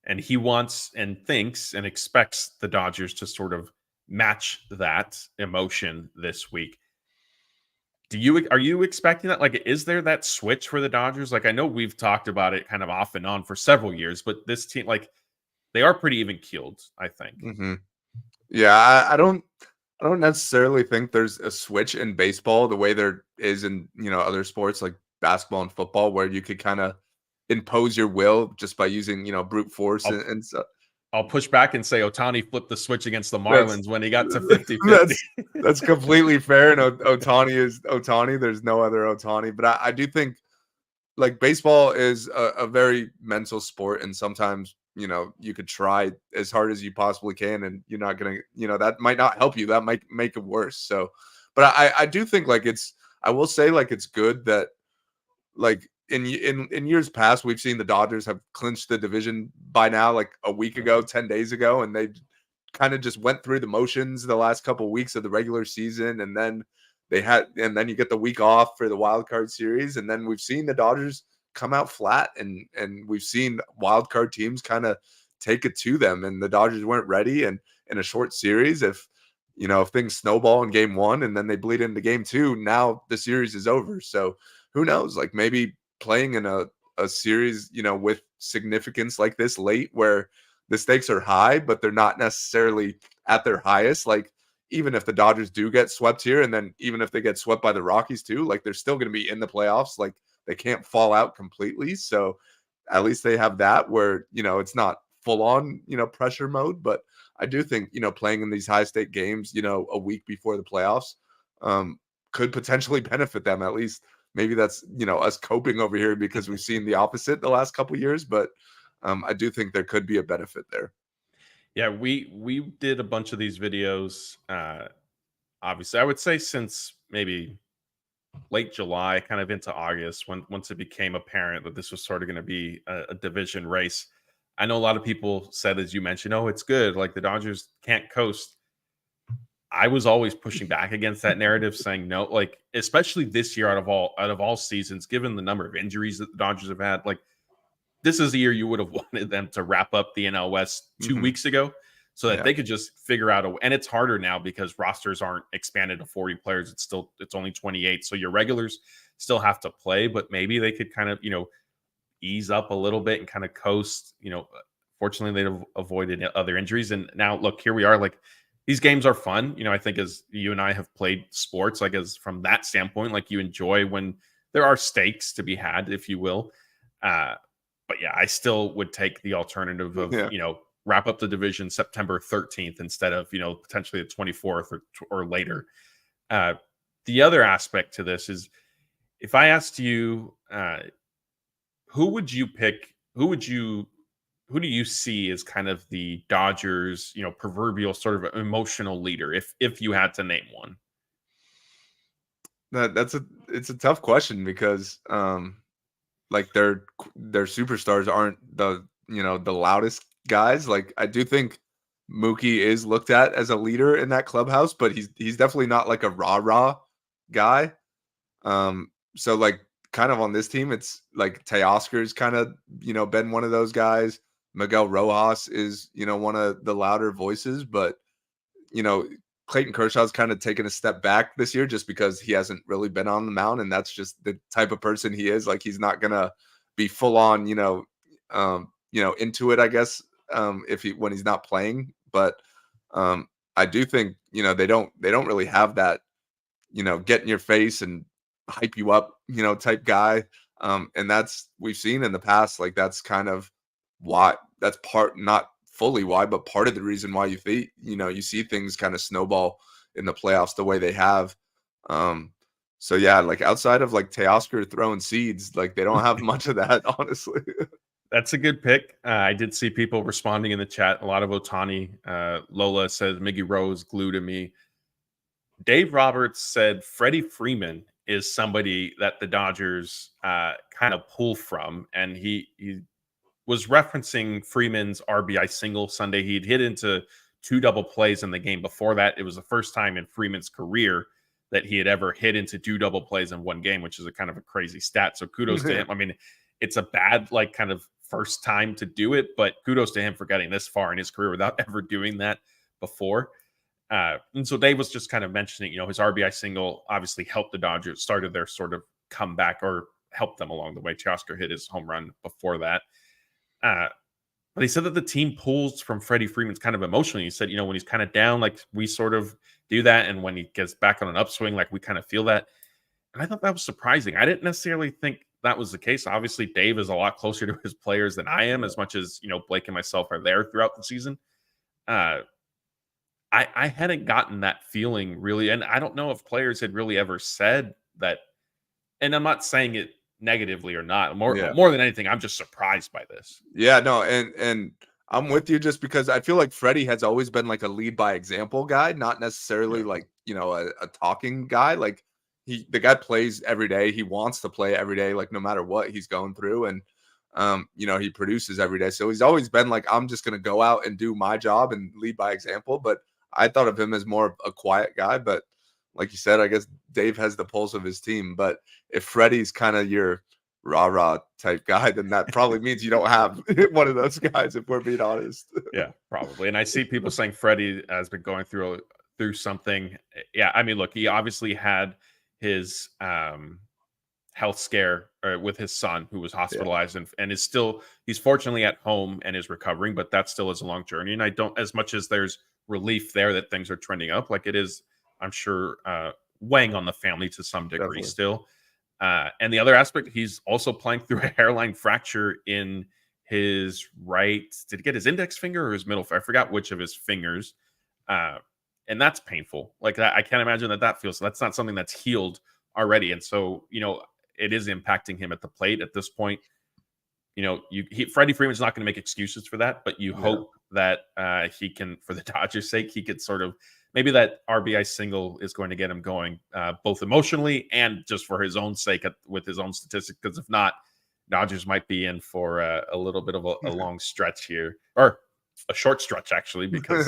And he wants and thinks and expects the Dodgers to sort of match that emotion this week. Are you expecting that? Like, is there that switch for the Dodgers? Like, I know we've talked about it kind of off and on for several years, but this team, like, they are pretty even keeled, I think. Mm-hmm. Yeah, I don't necessarily think there's a switch in baseball the way there is in, other sports like basketball and football, where you could kind of impose your will just by using, brute force and stuff. I'll push back and say Ohtani flipped the switch against the Marlins when he got to 50-50. That's completely fair. And Ohtani is Ohtani. There's no other Ohtani. But I do think, like, baseball is a very mental sport. And sometimes, you could try as hard as you possibly can, and you're not going to, that might not help you. That might make it worse. So, but I do think, like, I will say, like, it's good that, like, in years past, we've seen the Dodgers have clinched the division by now, like a week ago, 10 days ago, and they kind of just went through the motions the last couple of weeks of the regular season, and then then you get the week off for the wild card series, and then we've seen the Dodgers come out flat, and we've seen wild card teams kind of take it to them, and the Dodgers weren't ready, and in a short series, if things snowball in game 1 and then they bleed into game 2, now the series is over. So who knows? Like, maybe playing in a series, with significance like this late, where the stakes are high, but they're not necessarily at their highest. Like, even if the Dodgers do get swept here, and then even if they get swept by the Rockies too, like they're still going to be in the playoffs. Like they can't fall out completely. So at least they have that where, it's not full on, pressure mode. But I do think, playing in these high stake games, a week before the playoffs could potentially benefit them. At least maybe that's, us coping over here because we've seen the opposite the last couple of years. But I do think there could be a benefit there. Yeah, we did a bunch of these videos. Obviously, I would say since maybe late July, kind of into August, once it became apparent that this was sort of going to be a division race. I know a lot of people said, as you mentioned, oh, it's good. Like the Dodgers can't coast. I was always pushing back against that narrative, saying no. Like especially this year, out of all seasons, given the number of injuries that the Dodgers have had, like this is the year you would have wanted them to wrap up the NL West 2 weeks ago, so that they could just figure out a way. And it's harder now because rosters aren't expanded to 40 players. It's only 28. So your regulars still have to play, but maybe they could kind of, ease up a little bit and kind of coast. Fortunately they've avoided other injuries. And now look, here we are. Like these games are fun. I think as you and I have played sports, like as from that standpoint, like you enjoy when there are stakes to be had, if you will. But yeah, I still would take the alternative of, wrap up the division September 13th instead of, potentially the 24th or later. The other aspect to this is if I asked you, who would you pick? Who do you see as kind of the Dodgers, proverbial sort of emotional leader if you had to name one? It's a tough question because like their superstars aren't the the loudest guys. Like I do think Mookie is looked at as a leader in that clubhouse, but he's definitely not like a rah-rah guy. So like kind of on this team, it's like Teoscar's kind of, been one of those guys. Miguel Rojas is, one of the louder voices, but Clayton Kershaw's kind of taken a step back this year just because he hasn't really been on the mound, and that's just the type of person he is. Like he's not gonna be full on, into it, I guess, when he's not playing. But I do think they don't really have that get in your face and hype you up type guy. And that's we've seen in the past. Like that's kind of why that's not fully why, but part of the reason why you see things kind of snowball in the playoffs the way they have. So yeah, like outside of like Teoscar throwing seeds, like they don't have much of that, honestly. That's a good pick. I did see people responding in the chat. A lot of Otani. Lola says Miggy Rose glue to me. Dave Roberts said Freddie Freeman is somebody that the Dodgers kind of pull from, and he was referencing Freeman's RBI single Sunday. He'd hit into 2 double plays in the game before that. It was the first time in Freeman's career that he had ever hit into 2 double plays in one game, which is a kind of a crazy stat. So kudos to him. I mean, it's a bad, like, kind of first time to do it, but kudos to him for getting this far in his career without ever doing that before. And so Dave was just kind of mentioning, his RBI single obviously helped the Dodgers, started their sort of comeback or helped them along the way. Teoscar hit his home run before that. But he said that the team pulls from Freddie Freeman's kind of emotionally. He said, when he's kind of down, like we sort of do that. And when he gets back on an upswing, like we kind of feel that. And I thought that was surprising. I didn't necessarily think that was the case. Obviously, Dave is a lot closer to his players than I am, as much as, Blake and myself are there throughout the season. I hadn't gotten that feeling really. And I don't know if players had really ever said that. And I'm not saying it negatively or not. More than anything, I'm just surprised by this. Yeah, no, and I'm with you just because I feel like Freddie has always been like a lead by example guy, not necessarily like, a talking guy. Like the guy plays every day. He wants to play every day, like no matter what he's going through. And he produces every day. So he's always been like, I'm just gonna go out and do my job and lead by example. But I thought of him as more of a quiet guy. But like you said, I guess Dave has the pulse of his team. But if Freddie's kind of your rah-rah type guy, then that probably means you don't have one of those guys, if we're being honest. Yeah, probably. And I see people saying Freddie has been going through something. Yeah, I mean, look, he obviously had his health scare with his son who was hospitalized and he's fortunately at home and is recovering, but that still is a long journey. And I don't, as much as there's relief there that things are trending up. Like it is, I'm sure, weighing on the family to some degree Definitely. still. And the other aspect, he's also playing through a hairline fracture in his right. Did he get his index finger or his middle? I forgot which of his fingers. And that's painful. Like that, I can't imagine that feels. That's not something that's healed already. And so, it is impacting him at the plate at this point. Freddie Freeman's not going to make excuses for that, but you hope that he can, for the Dodgers' sake, he could sort of maybe that RBI single is going to get him going, both emotionally and just for his own sake with his own statistics. Because if not, Dodgers might be in for a little bit of a long stretch here, or a short stretch actually, because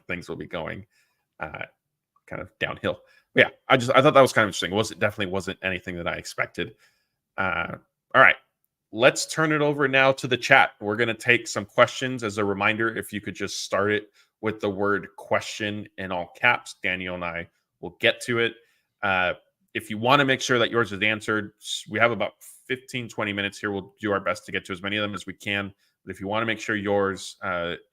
things will be going kind of downhill. But yeah, I thought that was kind of interesting. It definitely wasn't anything that I expected. All right. Let's turn it over now to the chat. We're going to take some questions. As a reminder, if you could just start it with the word question in all caps, Daniel and I will get to it. If you want to make sure that yours is answered, we have about 15, 20 minutes here. We'll do our best to get to as many of them as we can. But if you want to make sure yours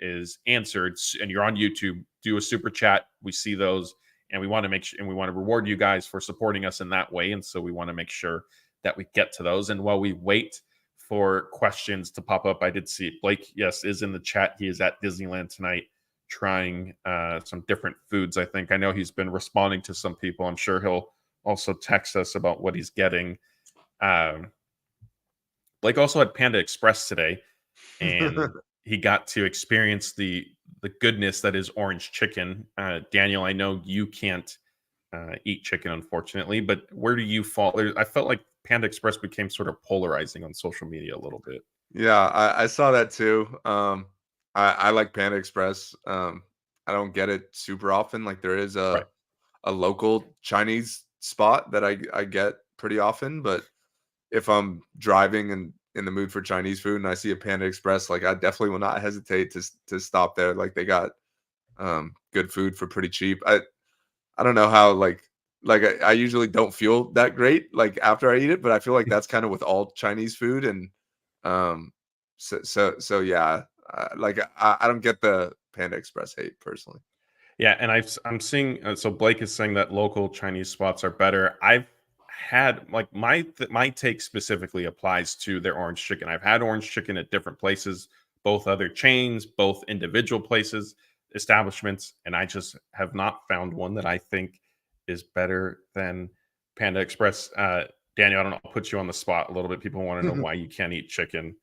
is answered and you're on YouTube, do a super chat. We see those, and we want to make sure, and we want to reward you guys for supporting us in that way. And so we want to make sure that we get to those. And while we wait for questions to pop up, I did see Blake, yes, is in the chat. He is at Disneyland tonight trying some different foods. I think I know he's been responding to some people. I'm sure he'll also text us about what he's getting. Blake also had Panda Express today, and he got to experience the goodness that is orange chicken. Daniel, I know you can't eat chicken, unfortunately, but where do you fall? I felt like Panda Express became sort of polarizing on social media a little bit. Yeah, I saw that too. I like Panda Express. I don't get it super often. Like there is a local Chinese spot that I get pretty often, but if I'm driving and in the mood for Chinese food and I see a Panda Express, like I definitely will not hesitate to stop there. Like they got good food for pretty cheap. I don't know how like I usually don't feel that great like after I eat it, but I feel like that's kind of with all Chinese food. And so yeah, I don't get the Panda Express hate personally. Yeah, and I'm seeing so Blake is saying that local Chinese spots are better. I've had like my take specifically applies to their orange chicken. I've had orange chicken at different places, both other chains, both individual places, establishments, and I just have not found one that I think is better than Panda Express. Daniel, I don't know, I'll put you on the spot a little bit. People want to know why you can't eat chicken.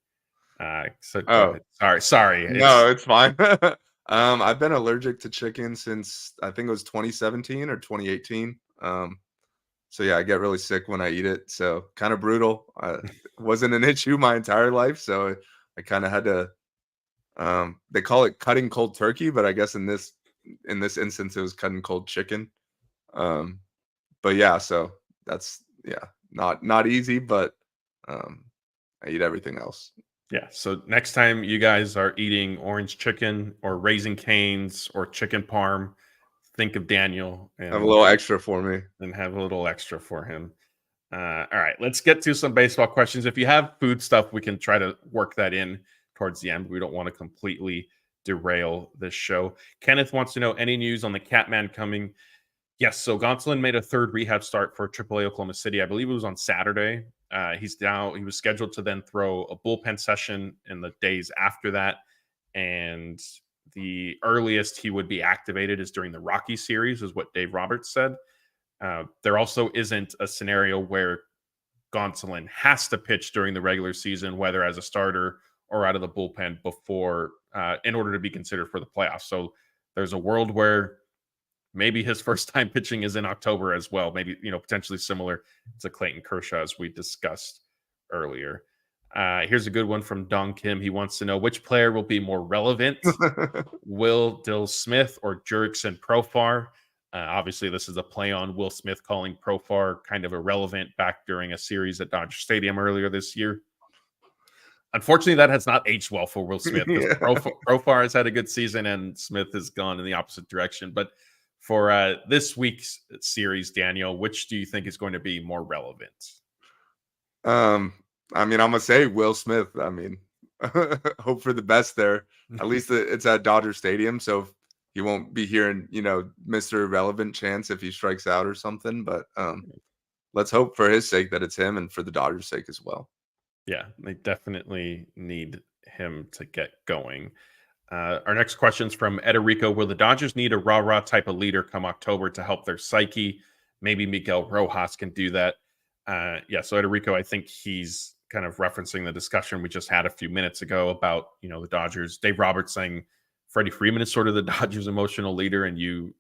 Sorry. No, it's fine. I've been allergic to chicken since I think it was 2017 or 2018. So yeah, I get really sick when I eat it. So kind of brutal. Wasn't an issue my entire life, so I kind of had to. They call it cutting cold turkey, but I guess in this instance, it was cutting cold chicken. But yeah, so that's not easy, but I eat everything else. Yeah. So next time you guys are eating orange chicken or Raising Cane's or chicken parm, think of Daniel and have a little extra for me. And have a little extra for him. All right, let's get to some baseball questions. If you have food stuff, we can try to work that in towards the end. We don't want to completely derail this show. Kenneth wants to know any news on the Catman coming. Yes, so Gonsolin made a third rehab start for AAA Oklahoma City. I believe it was on Saturday. He was scheduled to then throw a bullpen session in the days after that. And the earliest he would be activated is during the Rocky series, is what Dave Roberts said. There also isn't a scenario where Gonsolin has to pitch during the regular season, whether as a starter or out of the bullpen before, in order to be considered for the playoffs. So there's a world where maybe his first time pitching is in October as well. Maybe, potentially similar to Clayton Kershaw, as we discussed earlier. Here's a good one from Don Kim. He wants to know which player will be more relevant, Will Dill Smith or Jurickson Profar. Obviously, this is a play on Will Smith calling Profar kind of irrelevant back during a series at Dodger Stadium earlier this year. Unfortunately, that has not aged well for Will Smith. Profar has had a good season, and Smith has gone in the opposite direction. But for this week's series, Daniel, which do you think is going to be more relevant? I'm gonna say Will Smith. Hope for the best there. At least it's at Dodger Stadium, so if he won't be hearing, Mr. Irrelevant chants if he strikes out or something. But let's hope for his sake that it's him and for the Dodgers' sake as well. Yeah, they definitely need him to get going. Our next question is from Ederico. Will the Dodgers need a rah-rah type of leader come October to help their psyche? Maybe Miguel Rojas can do that. So Ederico, I think he's kind of referencing the discussion we just had a few minutes ago about, the Dodgers. Dave Roberts saying Freddie Freeman is sort of the Dodgers' emotional leader, and you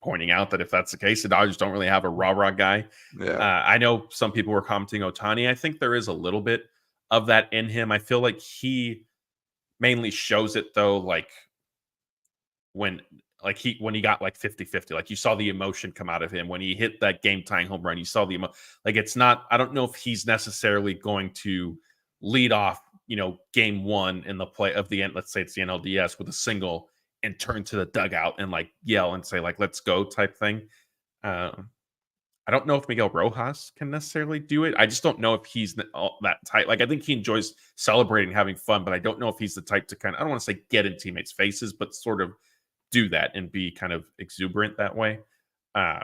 pointing out that if that's the case, the Dodgers don't really have a rah-rah guy. Yeah. I know some people were commenting Ohtani. I think there is a little bit of that in him. I feel like he mainly shows it though, like when he got like 50-50, like you saw the emotion come out of him when he hit that game tying home run. You saw like it's not, I don't know if he's necessarily going to lead off, game one in the play of the end, let's say it's the NLDS, with a single and turn to the dugout and like yell and say like, let's go type thing. I don't know if Miguel Rojas can necessarily do it. I just don't know if he's that type. Like, I think he enjoys celebrating, having fun, but I don't know if he's the type to kind of, I don't want to say get in teammates' faces, but sort of do that and be kind of exuberant that way. Do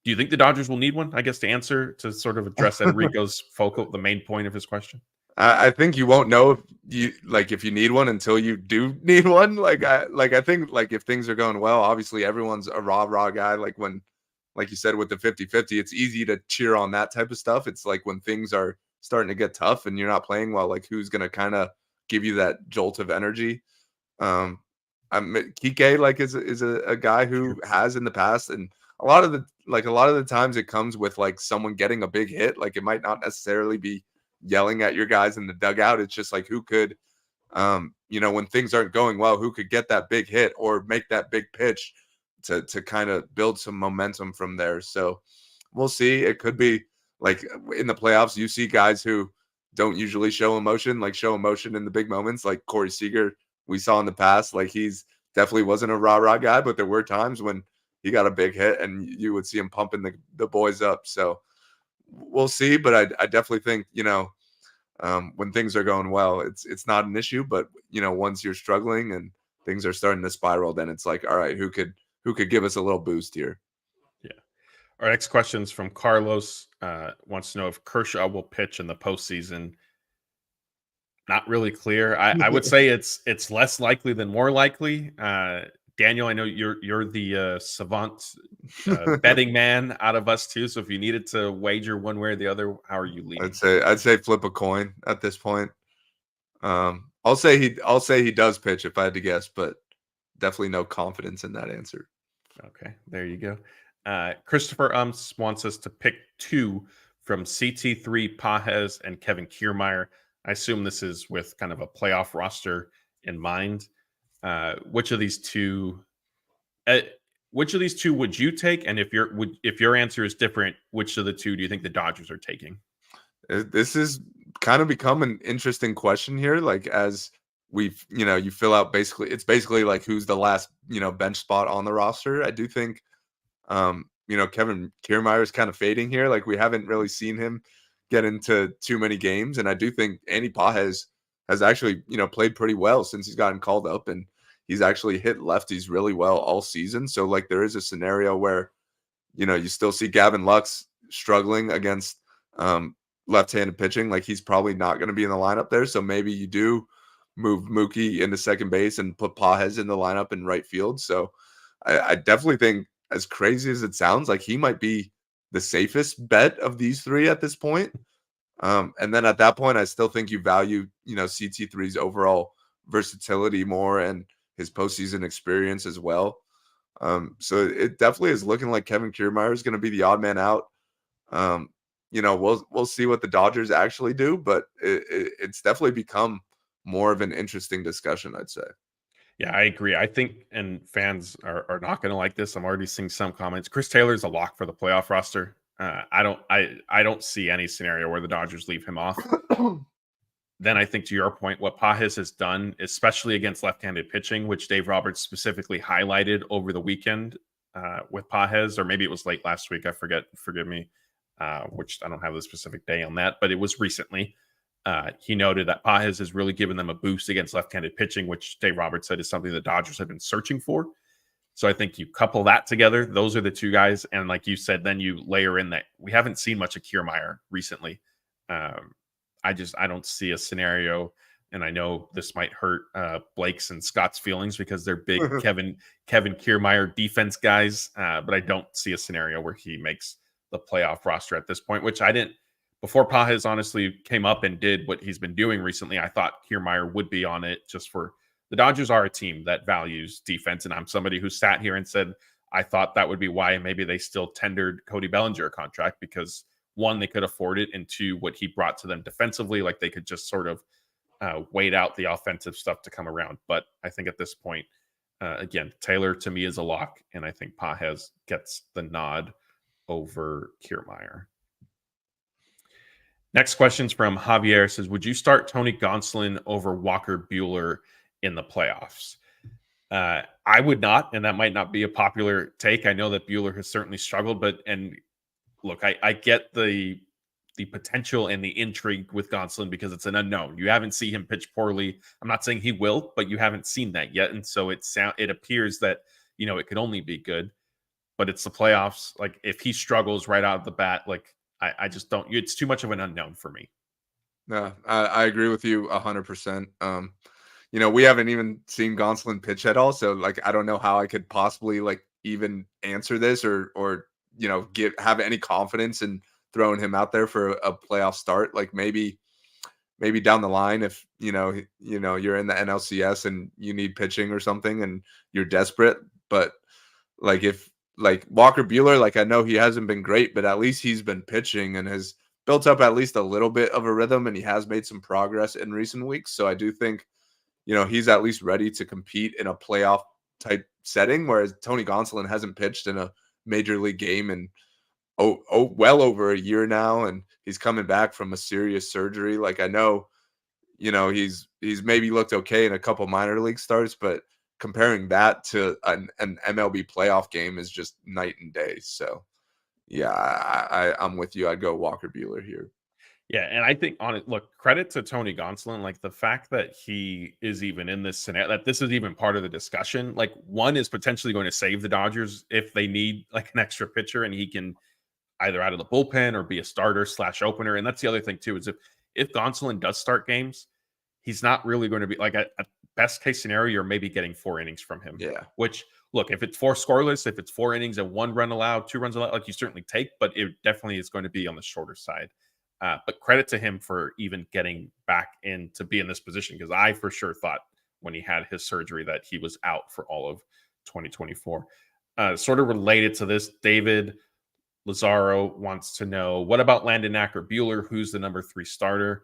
you think the Dodgers will need one? I guess to sort of address Enrico's the main point of his question. I think you won't know if you need one until you do need one. I think if things are going well, obviously everyone's a rah-rah guy. Like you said, with the 50-50, it's easy to cheer on that type of stuff. It's like when things are starting to get tough and you're not playing well, like who's going to kind of give you that jolt of energy? Kike is a guy who has in the past, and a lot of the times it comes with like someone getting a big hit. Like it might not necessarily be yelling at your guys in the dugout. It's just like who could, when things aren't going well, who could get that big hit or make that big pitch to kind of build some momentum from there. So we'll see. It could be like in the playoffs, you see guys who don't usually show emotion in the big moments, like Corey Seager we saw in the past. Like he's definitely wasn't a rah-rah guy, but there were times when he got a big hit and you would see him pumping the boys up. So we'll see. But I definitely think, when things are going well, it's not an issue. But, once you're struggling and things are starting to spiral, then it's like, all right, who could give us a little boost here? Yeah. Our next question is from Carlos. Wants to know if Kershaw will pitch in the postseason. Not really clear. I would say it's less likely than more likely. Daniel, I know you're the savant betting man out of us two. So if you needed to wager one way or the other, how are you leaning? I'd say flip a coin at this point. I'll say he does pitch if I had to guess, but definitely no confidence in that answer. Okay, there you go. Christopher wants us to pick two from CT3, Pages, and Kevin Kiermaier. I assume this is with kind of a playoff roster in mind. Which of these two would you take? And if your answer is different, which of the two do you think the Dodgers are taking? This is kind of become an interesting question here. Like as we've, you fill out it's basically like who's the last, bench spot on the roster. I do think, Kevin Kiermaier is kind of fading here. Like we haven't really seen him get into too many games. And I do think Andy Pages has actually, played pretty well since he's gotten called up, and he's actually hit lefties really well all season. So like there is a scenario where, you still see Gavin Lux struggling against left-handed pitching. Like he's probably not going to be in the lineup there. So maybe you do move Mookie into second base and put Pages in the lineup in right field. So I definitely think, as crazy as it sounds, like he might be the safest bet of these three at this point. And then at that point, I still think you value, CT3's overall versatility more and his postseason experience as well. So it definitely is looking like Kevin Kiermaier is going to be the odd man out. We'll see what the Dodgers actually do, but it's definitely become more of an interesting discussion, I'd say. Yeah, I agree. I think, and fans are not going to like this. I'm already seeing some comments. Chris Taylor's a lock for the playoff roster. I don't see any scenario where the Dodgers leave him off. Then I think, to your point, what Pages has done, especially against left-handed pitching, which Dave Roberts specifically highlighted over the weekend with Pages, or maybe it was late last week. I forget. Forgive me. Which I don't have the specific day on that, but it was recently. He noted that Pages has really given them a boost against left-handed pitching, which Dave Roberts said is something the Dodgers have been searching for. So I think you couple that together. Those are the two guys. And like you said, then you layer in that we haven't seen much of Kiermaier recently. I don't see a scenario, and I know this might hurt Blake's and Scott's feelings because they're big Kevin Kiermaier defense guys, but I don't see a scenario where he makes the playoff roster at this point, which I didn't. Before Pages honestly came up and did what he's been doing recently, I thought Kiermaier would be on it just for the Dodgers are a team that values defense. And I'm somebody who sat here and said, I thought that would be why maybe they still tendered Cody Bellinger a contract because one, they could afford it. And two, what he brought to them defensively, like they could just sort of wait out the offensive stuff to come around. But I think at this point, again, Taylor to me is a lock. And I think Pages gets the nod over Kiermaier. Next question's from Javier. Says, would you start Tony Gonsolin over Walker Buehler in the playoffs? I would not, and that might not be a popular take. I know that Buehler has certainly struggled, and look, I get the potential and the intrigue with Gonsolin because it's an unknown. You haven't seen him pitch poorly. I'm not saying he will, but you haven't seen that yet, and so it appears that it could only be good. But it's the playoffs. Like if he struggles right out of the bat, like I just don't. It's too much of an unknown for me. No, I agree with you 100%. We haven't even seen Gonsolin pitch at all, so like I don't know how I could possibly like even answer this or have any confidence in throwing him out there for a playoff start. Like maybe down the line if you're in the NLCS and you need pitching or something and you're desperate, but like if like Walker Buehler, like I know he hasn't been great, but at least he's been pitching and has built up at least a little bit of a rhythm, and he has made some progress in recent weeks. So I do think, he's at least ready to compete in a playoff type setting, whereas Tony Gonsolin hasn't pitched in a major league game in well over a year now, and he's coming back from a serious surgery. Like I know, he's maybe looked okay in a couple minor league starts, but comparing that to an MLB playoff game is just night and day. So yeah, I'm with you. I'd go Walker Buehler here. Yeah, and I think on it, look, credit to Tony Gonsolin, like the fact that he is even in this scenario, that this is even part of the discussion. Like one is potentially going to save the Dodgers if they need like an extra pitcher, and he can either out of the bullpen or be a starter / opener. And that's the other thing too, is if Gonsolin does start games, he's not really going to be like a best case scenario, you're maybe getting 4 innings from him. Yeah. Which, look, if it's 4 scoreless, if it's 4 innings and 1 run allowed, 2 runs allowed, like you certainly take, but it definitely is going to be on the shorter side. But credit to him for even getting back in to be in this position, because I for sure thought when he had his surgery that he was out for all of 2024. Sort of related to this, David Lazaro wants to know, what about Landon Knack or Buehler? Who's the number 3 starter?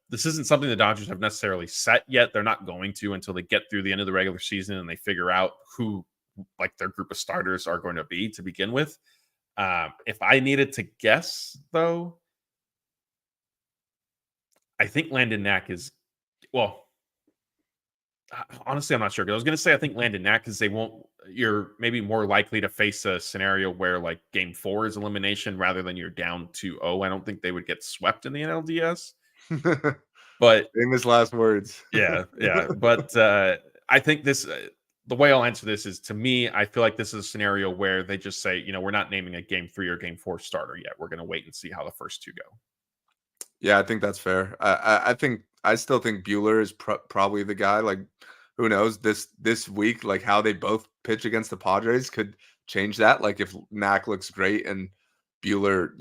This isn't something the Dodgers have necessarily set yet. They're not going to until they get through the end of the regular season and they figure out who like their group of starters are going to be to begin with. If I needed to guess, though, I think Landon Knack is, well, honestly, I'm not sure. I was going to say I think Landon Knack because you're maybe more likely to face a scenario where like game 4 is elimination rather than you're down 2-0. I don't think they would get swept in the NLDS. But famous last words. yeah. But I think this, the way I'll answer this is, to me, I feel like this is a scenario where they just say, we're not naming a game 3 or game 4 starter yet. We're going to wait and see how the first 2 go. Yeah, I think that's fair. I still think Buehler is probably the guy. Like, who knows this week, like how they both pitch against the Padres could change that. Like if Knack looks great and Buehler,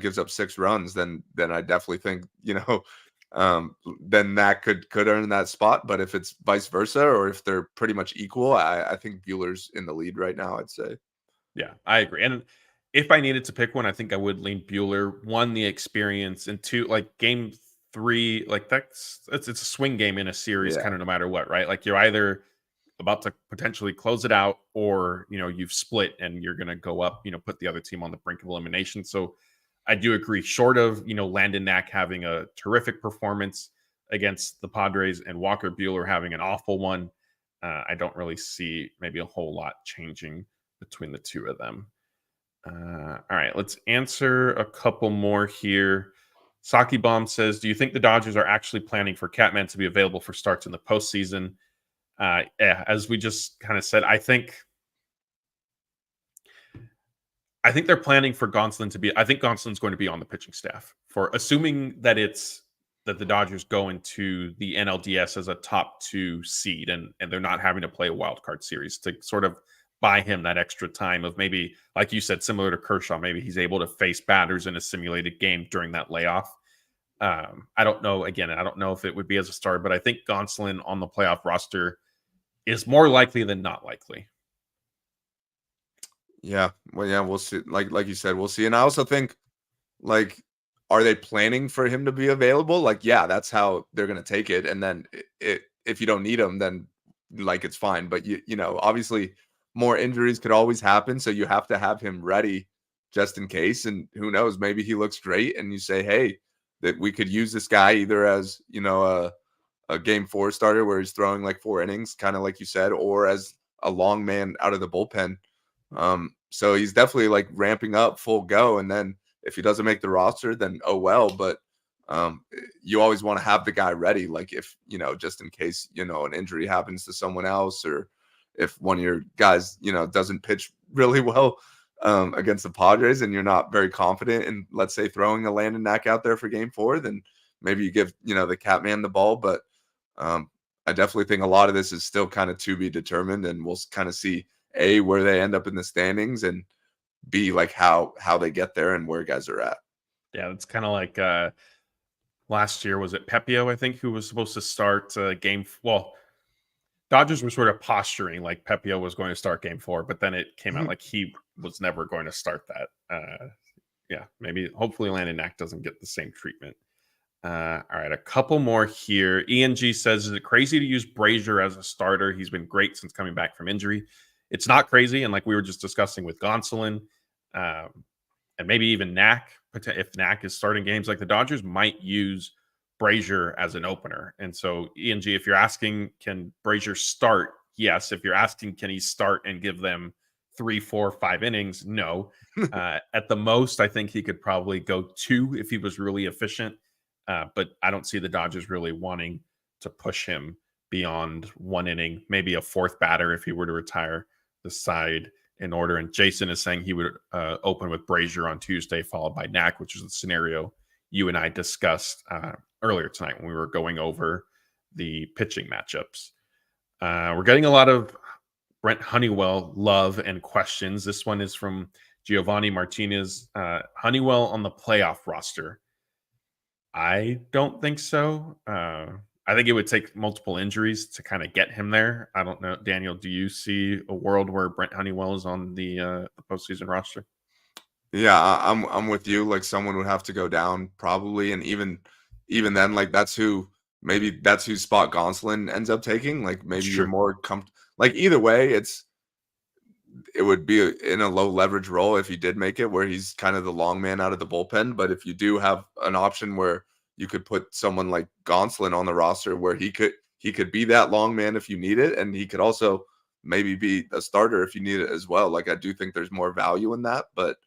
gives up 6 runs, then I definitely think, then Knack could earn that spot. But if it's vice versa, or if they're pretty much equal, I think Buehler's in the lead right now, I'd say. Yeah, I agree. And if I needed to pick one, I think I would lean Buehler. 1, the experience, and 2, like game 3, like it's a swing game in a series, kind of no matter what, right? Like you're either about to potentially close it out, or you've split and you're going to go up, put the other team on the brink of elimination. So I do agree. Short of Landon Knack having a terrific performance against the Padres and Walker Buehler having an awful one, I don't really see maybe a whole lot changing between the two of them. All right, let's answer a couple more here. Saki Bomb says, do you think the Dodgers are actually planning for Catman to be available for starts in the postseason? Yeah, as we just kind of said, I think they're planning for Gonsolin to be. I think Gonsolin's going to be on the pitching staff for assuming that the Dodgers go into the NLDS as a top 2 seed and they're not having to play a wild card series to sort of buy him that extra time of maybe, like you said, similar to Kershaw, maybe he's able to face batters in a simulated game during that layoff. I don't know. Again, I don't know if it would be as a starter, but I think Gonsolin on the playoff roster is more likely than not likely. Yeah. Well, yeah, we'll see. Like you said, we'll see. And I also think, like, are they planning for him to be available? Like, yeah, that's how they're going to take it. And then if you don't need him, then like it's fine. But you know, obviously more injuries could always happen. So you have to have him ready just in case. And who knows, maybe he looks great. And you say, hey, that we could use this guy either as, you know, a game 4 starter where he's throwing like 4 innings, kind of like you said, or as a long man out of the bullpen. So he's definitely like ramping up full go. And then if he doesn't make the roster, then oh well. But you always want to have the guy ready, like if, you know, just in case, you know, an injury happens to someone else, or if one of your guys, you know, doesn't pitch really well against the Padres and you're not very confident in, let's say, throwing a Landon Knack out there for game 4, then maybe you give, you know, the Catman the ball. But I definitely think a lot of this is still kind of to be determined, and we'll kind of see A, where they end up in the standings, and B, like how they get there and where guys are at. Yeah, it's kind of like last year, was it Pepio, I think, who was supposed to start game. Well, Dodgers were sort of posturing like Pepio was going to start game 4, but then it came out like he was never going to start that. Yeah, maybe hopefully Landon Knack doesn't get the same treatment. All right, a couple more here. ENG says, is it crazy to use Brazier as a starter? He's been great since coming back from injury. It's not crazy. And like we were just discussing with Gonsolin, and maybe even Knack, if Knack is starting games, like the Dodgers might use Brazier as an opener. And so, ENG, if you're asking, can Brazier start? Yes. If you're asking, can he start and give them 3, 4, 5 innings? No. At the most, I think he could probably go 2 if he was really efficient. But I don't see the Dodgers really wanting to push him beyond 1 inning, maybe a 4th batter if he were to retire the side in order. And Jason is saying he would open with Brazier on Tuesday, followed by Knack, which is the scenario you and I discussed earlier tonight when we were going over the pitching matchups. We're getting a lot of Brent Honeywell love and questions. This one is from Giovanni Martinez. Honeywell on the playoff roster. I don't think so. I think it would take multiple injuries to kind of get him there. I don't know. Daniel, do you see a world where Brent Honeywell is on the postseason roster? Yeah, I'm with you. Like someone would have to go down probably, and even then, like that's who spot Gonsolin ends up taking. Like maybe Sure. you're more comfortable. Like either way, it would be in a low leverage role if he did make it, where he's kind of the long man out of the bullpen. But if you do have an option where you could put someone like Gonsolin on the roster, where he could be that long man if you need it, and he could also maybe be a starter if you need it as well. Like I do think there's more value in that, but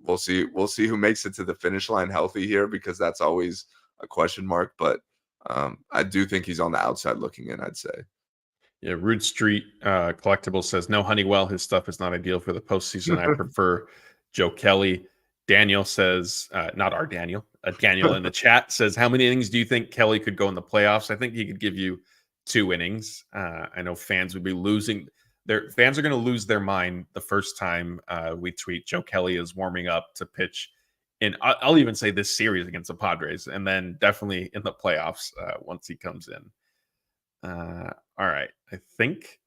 we'll see who makes it to the finish line healthy here, because that's always a question mark. But I do think he's on the outside looking in, I'd say. Yeah, Rude Street Collectible says, no Honeywell. His stuff is not ideal for the postseason. I prefer Joe Kelly. Daniel says, not our Daniel. Daniel in the chat says, how many innings do you think Kelly could go in the playoffs? I think he could give you 2 innings. I know fans would be losing. Their fans are going to lose their mind the first time we tweet Joe Kelly is warming up to pitch in, I'll even say this series against the Padres, and then definitely in the playoffs once he comes in. All right. I think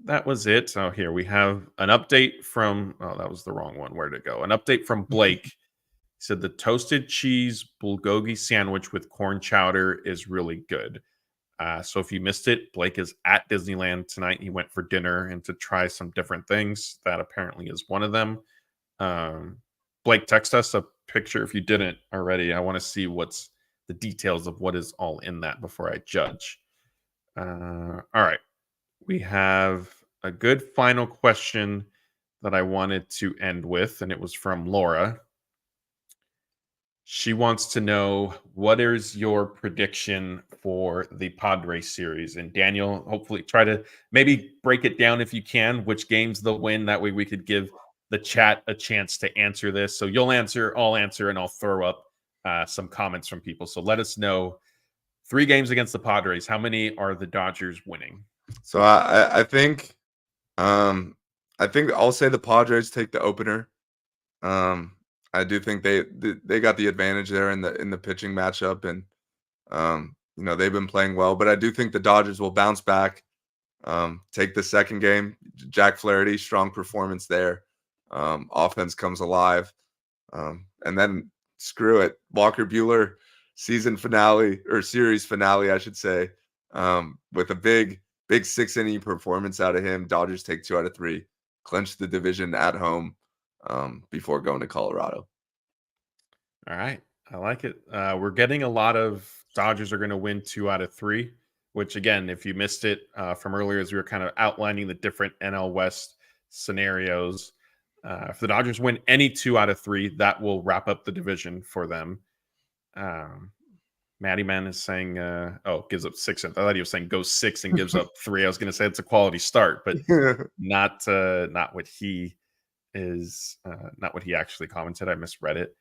that was it. So here we have an update from, that was the wrong one. Where'd it go? An update from Blake. He said the toasted cheese bulgogi sandwich with corn chowder is really good. So if you missed it, Blake is at Disneyland tonight. He went for dinner and to try some different things. That apparently is one of them. Blake, text us a picture if you didn't already. I want to see what's the details of what is all in that before I judge. All right. We have a good final question that I wanted to end with, and it was from Laura. She wants to know, what is your prediction for the Padres series? And Daniel, hopefully try to maybe break it down if you can, which games they'll win. That way we could give the chat a chance to answer this. So you'll answer, I'll answer, and I'll throw up some comments from people. So let us know, 3 games against the Padres, how many are the Dodgers winning? So I think I'll say the Padres take the opener. I do think they got the advantage there in the pitching matchup, and they've been playing well. But I do think the Dodgers will bounce back, take the second game. Jack Flaherty, strong performance there. Offense comes alive, and then screw it, Walker Buehler season finale, or series finale, I should say, with a big 6-inning performance out of him. Dodgers take 2 out of 3, clinch the division at home before going to Colorado. All right. I like it. We're getting a lot of Dodgers are going to win 2 out of 3, which, again, if you missed it from earlier, as we were kind of outlining the different NL West scenarios, if the Dodgers win any 2 out of 3, that will wrap up the division for them. Matty Man is saying, gives up 6. I thought he was saying goes 6 and gives up 3. I was going to say it's a quality start, but not what he is, not what he actually commented. I misread it.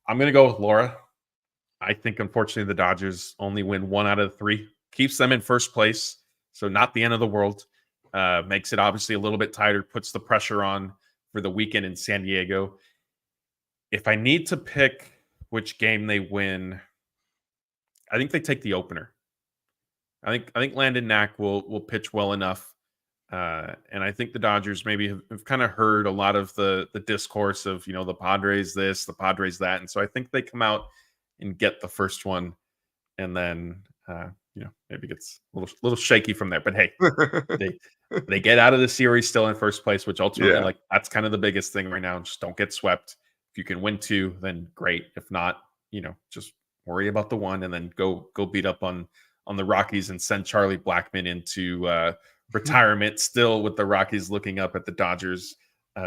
I'm going to go with Laura. I think, unfortunately, the Dodgers only win 1 out of 3. Keeps them in first place, so not the end of the world. Makes it obviously a little bit tighter, puts the pressure on for the weekend in San Diego. If I need to pick which game they win, I think they take the opener. I think Landon Knack will pitch well enough. And I think the Dodgers maybe have kind of heard a lot of the discourse of, the Padres this, the Padres that. And so I think they come out and get the first one, and then, maybe gets a little shaky from there. But hey, they get out of the series still in first place, which ultimately, that's kind of the biggest thing right now. Just don't get swept. If you can win 2, then great. If not, just worry about the 1 and then go beat up on the Rockies and send Charlie Blackmon into retirement, still with the Rockies looking up at the Dodgers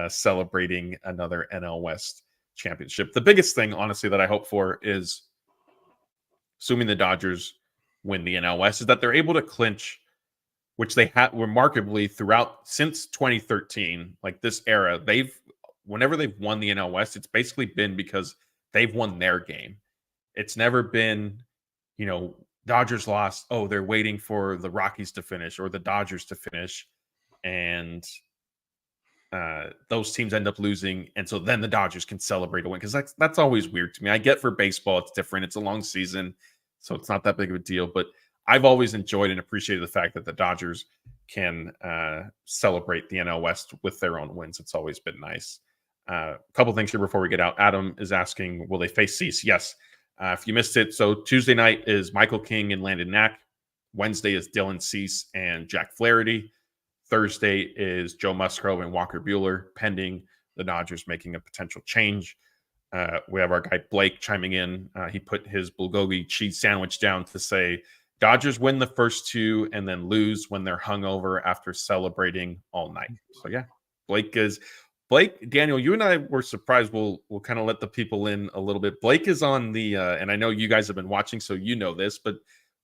celebrating another NL West championship. The biggest thing, honestly, that I hope for is, assuming the Dodgers win the NL West, is that they're able to clinch, which they have remarkably throughout since 2013, like this era. Whenever they've won the NL West, it's basically been because they've won their game. It's never been, Dodgers lost. Oh, they're waiting for the Rockies to finish or the Dodgers to finish, and those teams end up losing, and so then the Dodgers can celebrate a win, because that's always weird to me. I get for baseball it's different; it's a long season, so it's not that big of a deal. But I've always enjoyed and appreciated the fact that the Dodgers can celebrate the NL West with their own wins. It's always been nice. A couple things here before we get out. Adam is asking, will they face Cease? Yes. If you missed it, so Tuesday night is Michael King and Landon Knack. Wednesday is Dylan Cease and Jack Flaherty. Thursday is Joe Musgrove and Walker Buehler, pending the Dodgers making a potential change. We have our guy Blake chiming in. He put his bulgogi cheese sandwich down to say, Dodgers win the first 2 and then lose when they're hungover after celebrating all night. So yeah, Blake, Daniel, you and I were surprised. We'll kind of let the people in a little bit. Blake is on the, and I know you guys have been watching, so you know this, but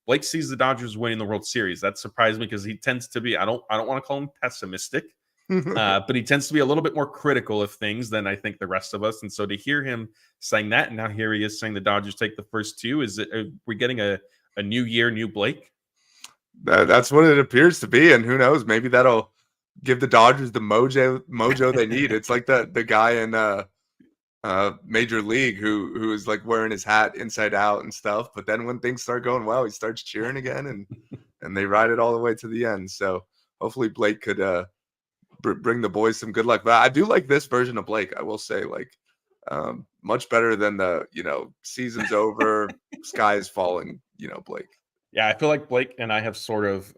Blake sees the Dodgers winning the World Series. That surprised me, because he tends to be, I don't want to call him pessimistic, but he tends to be a little bit more critical of things than I think the rest of us. And so to hear him saying that, and now here he is saying the Dodgers take the first 2, are we getting a new year, new Blake? That's what it appears to be, and who knows? Maybe that'll give the Dodgers the mojo they need. It's like the guy in Major League who is like wearing his hat inside out and stuff. But then when things start going well, he starts cheering again, and they ride it all the way to the end. So hopefully Blake could bring the boys some good luck. But I do like this version of Blake. I will say, much better than the season's over, sky is falling. Blake. Yeah, I feel like Blake and I have sort of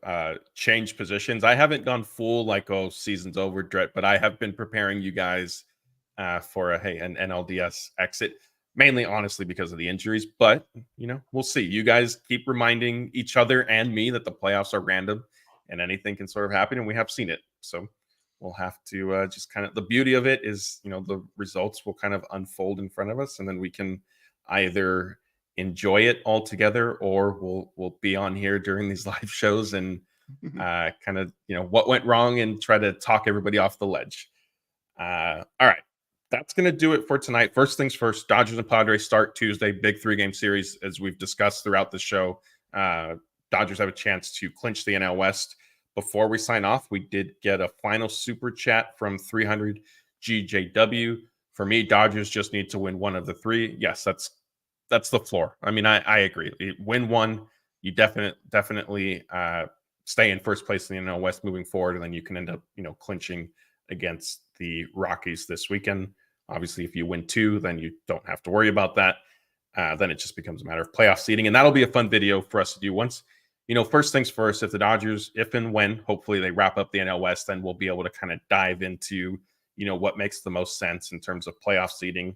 changed positions. I haven't gone full season's over dread, but I have been preparing you guys for an NLDS exit, mainly honestly because of the injuries. But we'll see. You guys keep reminding each other and me that the playoffs are random and anything can sort of happen, and we have seen it. So we'll have to just kind of, the beauty of it is the results will kind of unfold in front of us, and then we can either enjoy it all together, or we'll be on here during these live shows and kind of, what went wrong and try to talk everybody off the ledge. All right. That's going to do it for tonight. First things first, Dodgers and Padres start Tuesday, big 3-game series. As we've discussed throughout the show, Dodgers have a chance to clinch the NL West. Before we sign off, we did get a final super chat from 300 GJW. For me, Dodgers just need to win one of the 3. Yes, that's the floor. I mean, I agree. Win one, you definitely stay in first place in the NL West moving forward, and then you can end up, clinching against the Rockies this weekend. Obviously, if you win 2, then you don't have to worry about that. Then it just becomes a matter of playoff seeding, and that'll be a fun video for us to do once. First things first, if the Dodgers, if and when, hopefully they wrap up the NL West, then we'll be able to kind of dive into, what makes the most sense in terms of playoff seeding.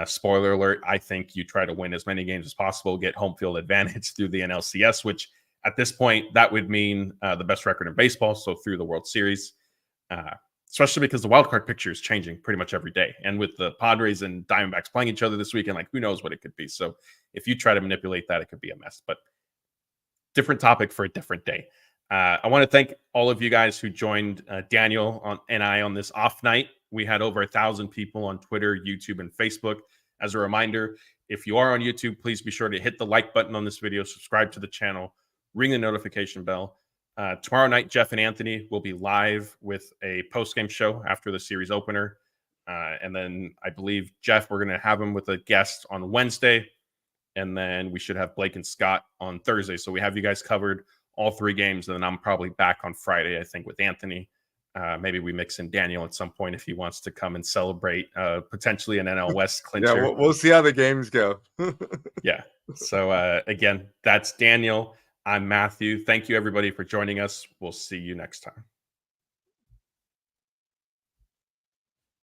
Spoiler alert, I think you try to win as many games as possible, get home field advantage through the NLCS, which at this point, that would mean the best record in baseball, so through the World Series, especially because the wildcard picture is changing pretty much every day. And with the Padres and Diamondbacks playing each other this weekend, who knows what it could be. So if you try to manipulate that, it could be a mess. But different topic for a different day. I want to thank all of you guys who joined Daniel and I on this off night. We had over 1,000 people on Twitter, YouTube, and Facebook. As a reminder, if you are on YouTube, please be sure to hit the like button on this video, subscribe to the channel, ring the notification bell. Tomorrow night, Jeff and Anthony will be live with a post-game show after the series opener. And then I believe, Jeff, we're going to have him with a guest on Wednesday. And then we should have Blake and Scott on Thursday. So we have you guys covered all 3 games. And then I'm probably back on Friday, I think, with Anthony. Maybe we mix in Daniel at some point if he wants to come and celebrate potentially an NL West clincher. Yeah, we'll see how the games go. Yeah. So again, that's Daniel. I'm Matthew. Thank you, everybody, for joining us. We'll see you next time.